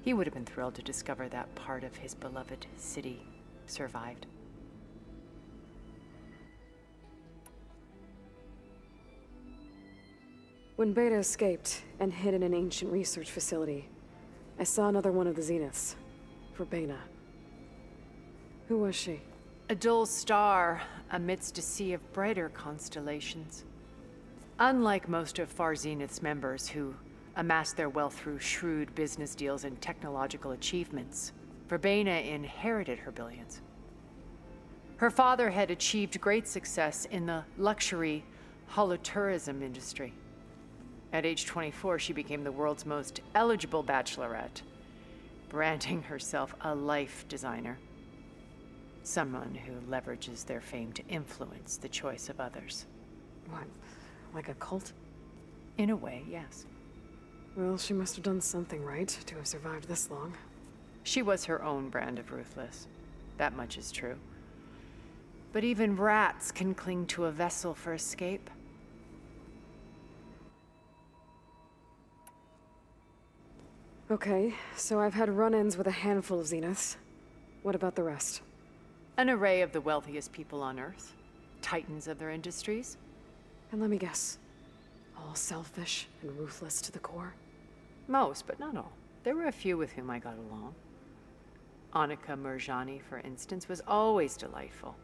He would have been thrilled to discover that part of his beloved city survived. When Beta escaped and hid in an ancient research facility, I saw another one of the Zeniths, Verbena. Who was she? A dull star amidst a sea of brighter constellations. Unlike most of Far Zenith's members who amassed their wealth through shrewd business deals and technological achievements, Verbena inherited her billions. Her father had achieved great success in the luxury holotourism industry. At age 24, she became the world's most eligible bachelorette, branding herself a life designer. Someone who leverages their fame to influence the choice of others. What, like a cult? In a way, yes. Well, she must have done something right to have survived this long. She was her own brand of ruthless. That much is true. But even rats can cling to a vessel for escape. Okay, so I've had run-ins with a handful of Zeniths. What about the rest? An array of the wealthiest people on Earth. Titans of their industries. And let me guess. All selfish and ruthless to the core? Most, but not all. There were a few with whom I got along. Annika Murjani, for instance, was always delightful.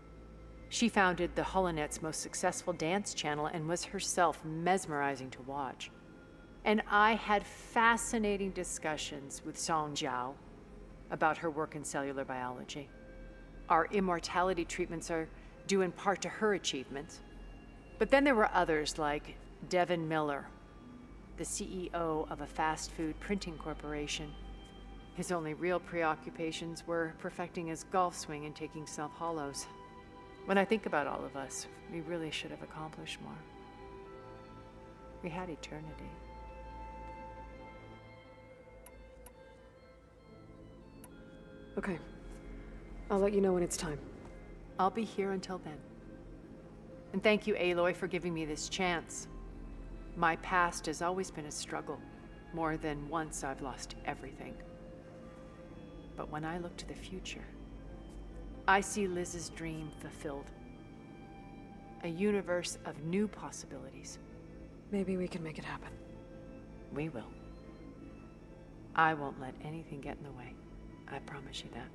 She founded the Holonet's most successful dance channel and was herself mesmerizing to watch. And I had fascinating discussions with Song Jiao about her work in cellular biology. Our immortality treatments are due in part to her achievements. But then there were others like Devin Miller, the CEO of a fast food printing corporation. His only real preoccupations were perfecting his golf swing and taking self-hollows. When I think about all of us, we really should have accomplished more. We had eternity. Okay. I'll let you know when it's time. I'll be here until then. And thank you, Aloy, for giving me this chance. My past has always been a struggle. More than once I've lost everything. But when I look to the future, I see Liz's dream fulfilled. A universe of new possibilities. Maybe we can make it happen. We will. I won't let anything get in the way. I promise you that.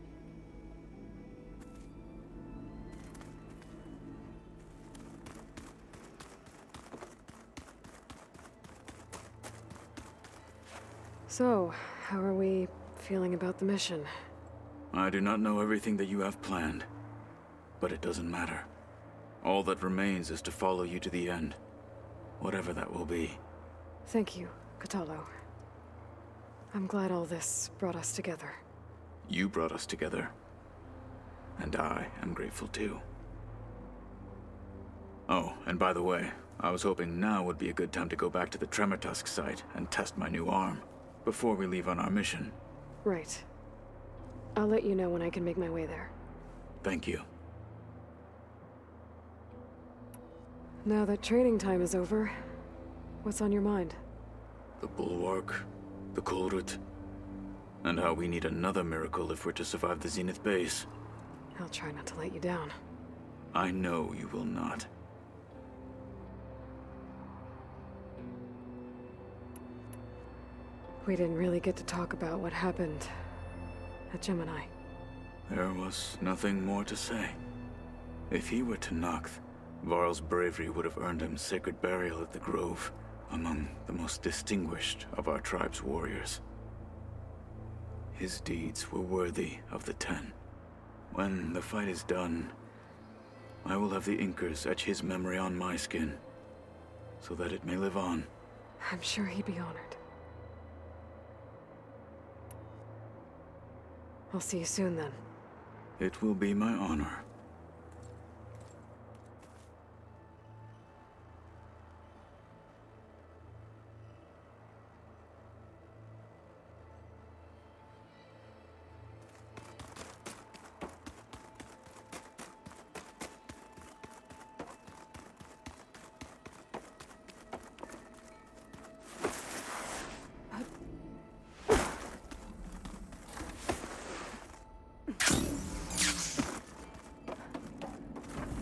So, how are we feeling about the mission? I do not know everything that you have planned, but it doesn't matter. All that remains is to follow you to the end, whatever that will be. Thank you, Katalo. I'm glad all this brought us together. You brought us together, and I am grateful too. Oh, and by the way, I was hoping now would be a good time to go back to the Tremortusk site and test my new arm, before we leave on our mission. Right. I'll let you know when I can make my way there. Thank you. Now that training time is over, what's on your mind? The Bulwark, the Kulrut, and how we need another miracle if we're to survive the Zenith base. I'll try not to let you down. I know you will not. We didn't really get to talk about what happened at Gemini. There was nothing more to say. If he were Tenakth, Varl's bravery would have earned him sacred burial at the Grove, among the most distinguished of our tribe's warriors. His deeds were worthy of the Ten. When the fight is done, I will have the Inkers etch his memory on my skin, so that it may live on. I'm sure he'd be honored. I'll see you soon, then. It will be my honor.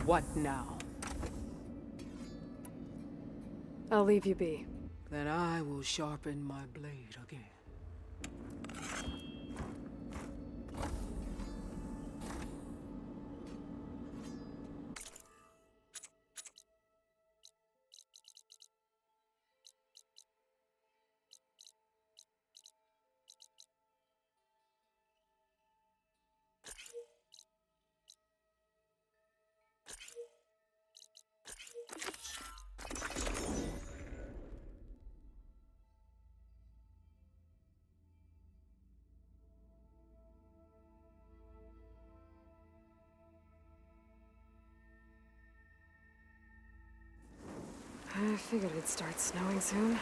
What now? I'll leave you be. Then I will sharpen my blade again. I figured it'd start snowing soon.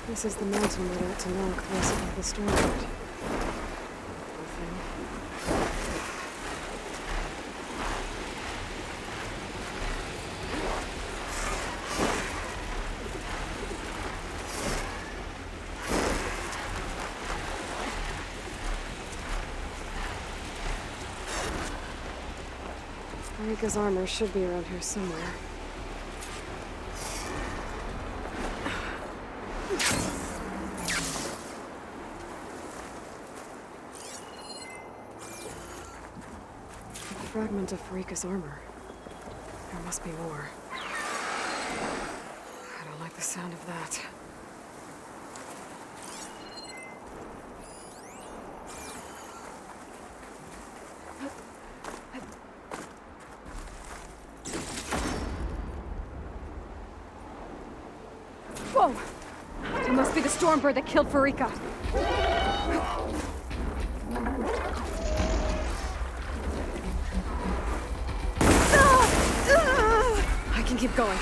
This is the mountain where that Tenakth was about the storm part. Poor thing. Rika's armor should be around here somewhere. A fragment of Rika's armor. There must be more. I don't like the sound of that. Whoa! It must be the Stormbird that killed Farika. I can keep going.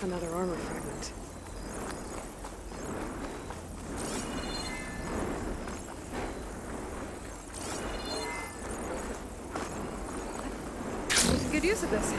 Another armor fragment. Make good use of this.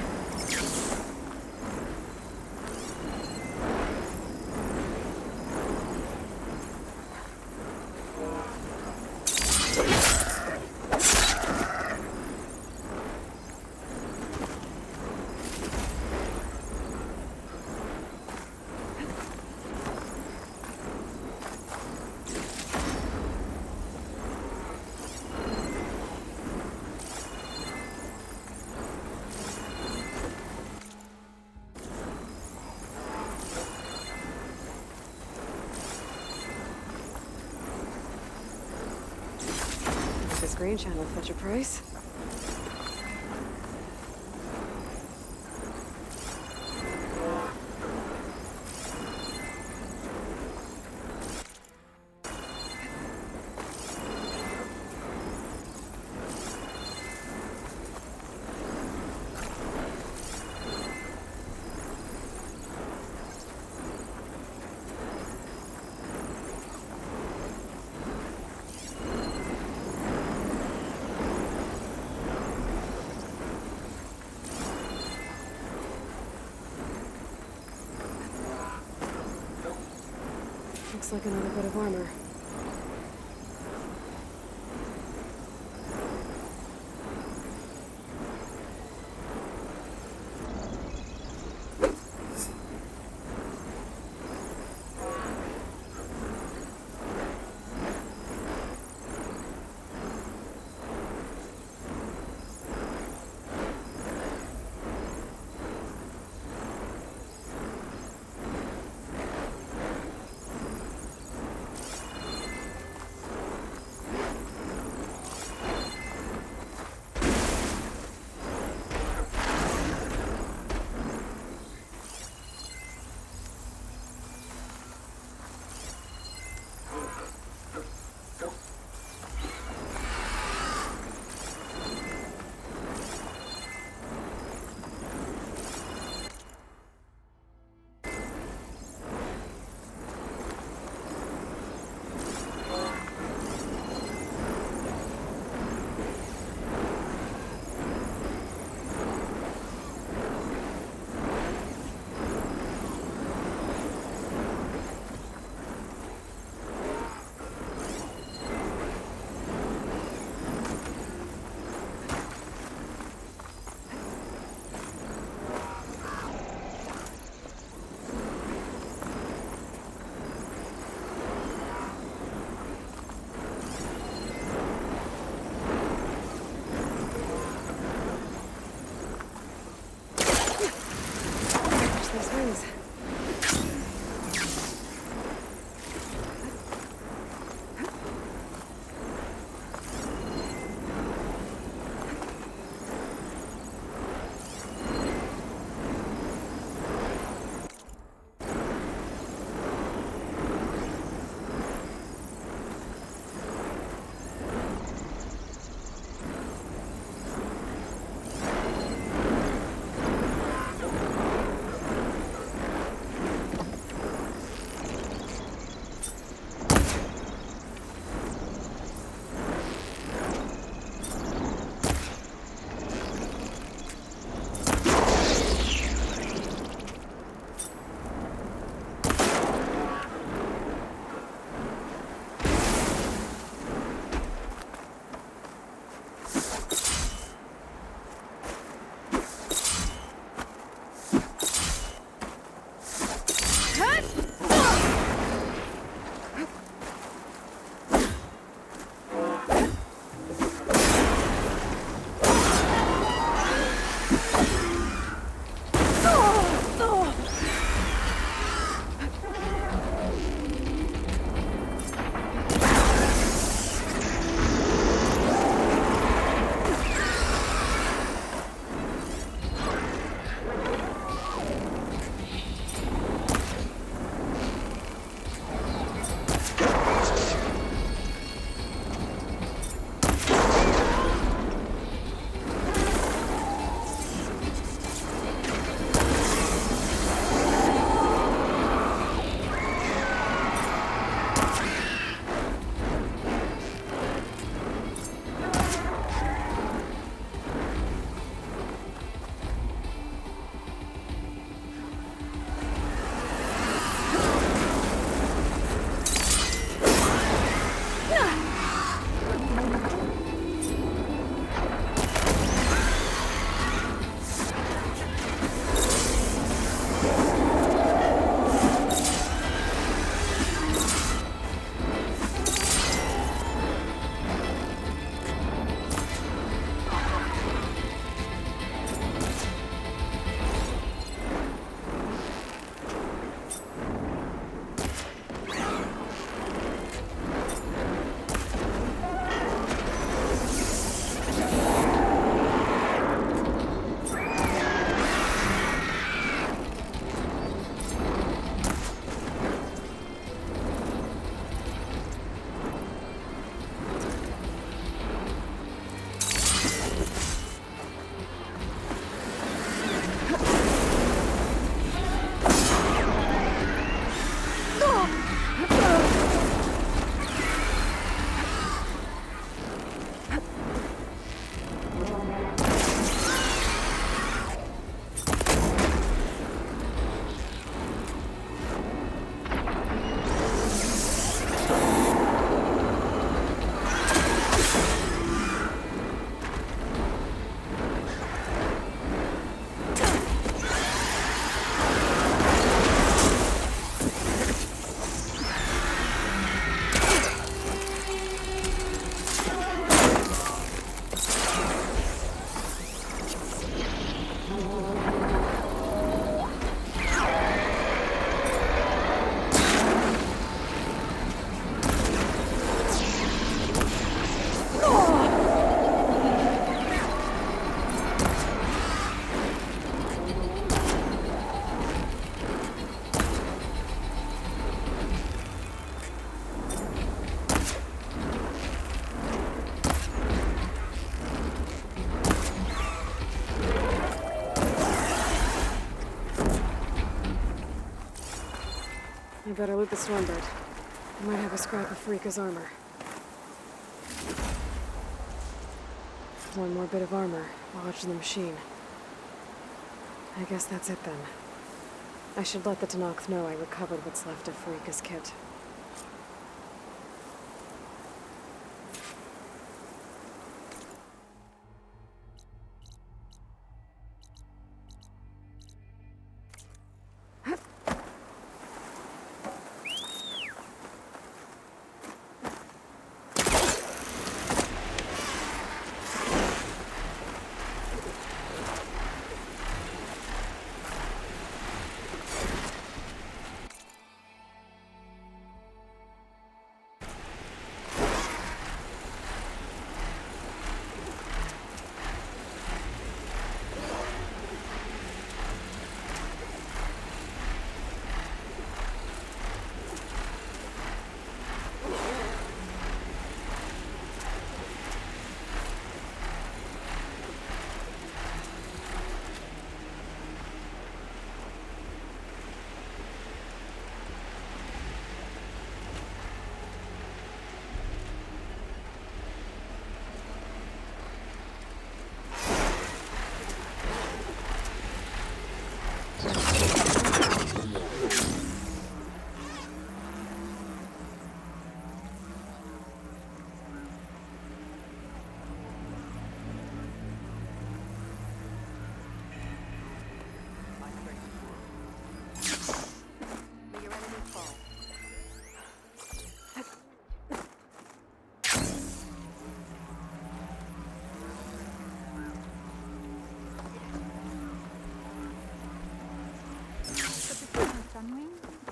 This green channel fetch a price. Looks like another bit of armor. I better loot the Stormbird. I might have a scrap of Farika's armor. One more bit of armor lodged in the machine. I guess that's it then. I should let the Tenakth know I recovered what's left of Farika's kit.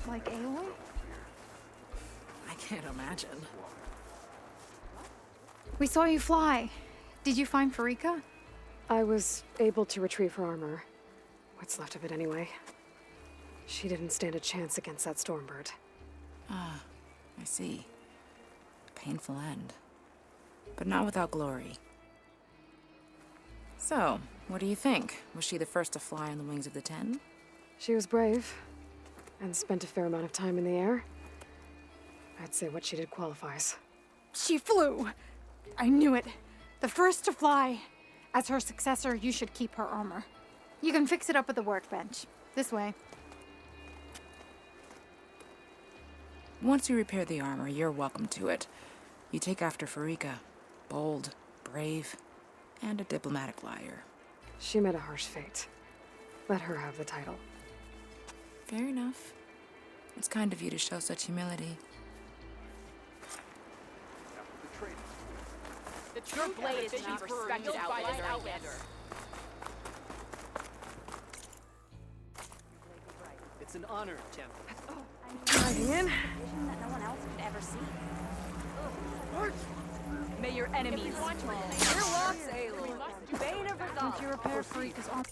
Like Aloy? I can't imagine. We saw you fly. Did you find Farika? I was able to retrieve her armor. What's left of it anyway. She didn't stand a chance against that Stormbird. Ah, I see. Painful end. But not without glory. So, what do you think? Was she the first to fly on the wings of the Ten? She was brave, and spent a fair amount of time in the air. I'd say what she did qualifies. She flew! I knew it. The first to fly. As her successor, you should keep her armor. You can fix it up at the workbench. This way. Once you repair the armor, you're welcome to it. You take after Farika. Bold, brave, and a diplomatic liar. She met a harsh fate. Let her have the title. Fair enough. It's kind of you to show such humility. Your blade is not respected Outlander. It's an honor, Temp. Diving in. Vision that no one else could ever see. May your enemies fall. Here walks Aloy, Bane of Regalia. Did you repair Farika's armor?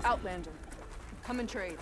Outlander, come and trade.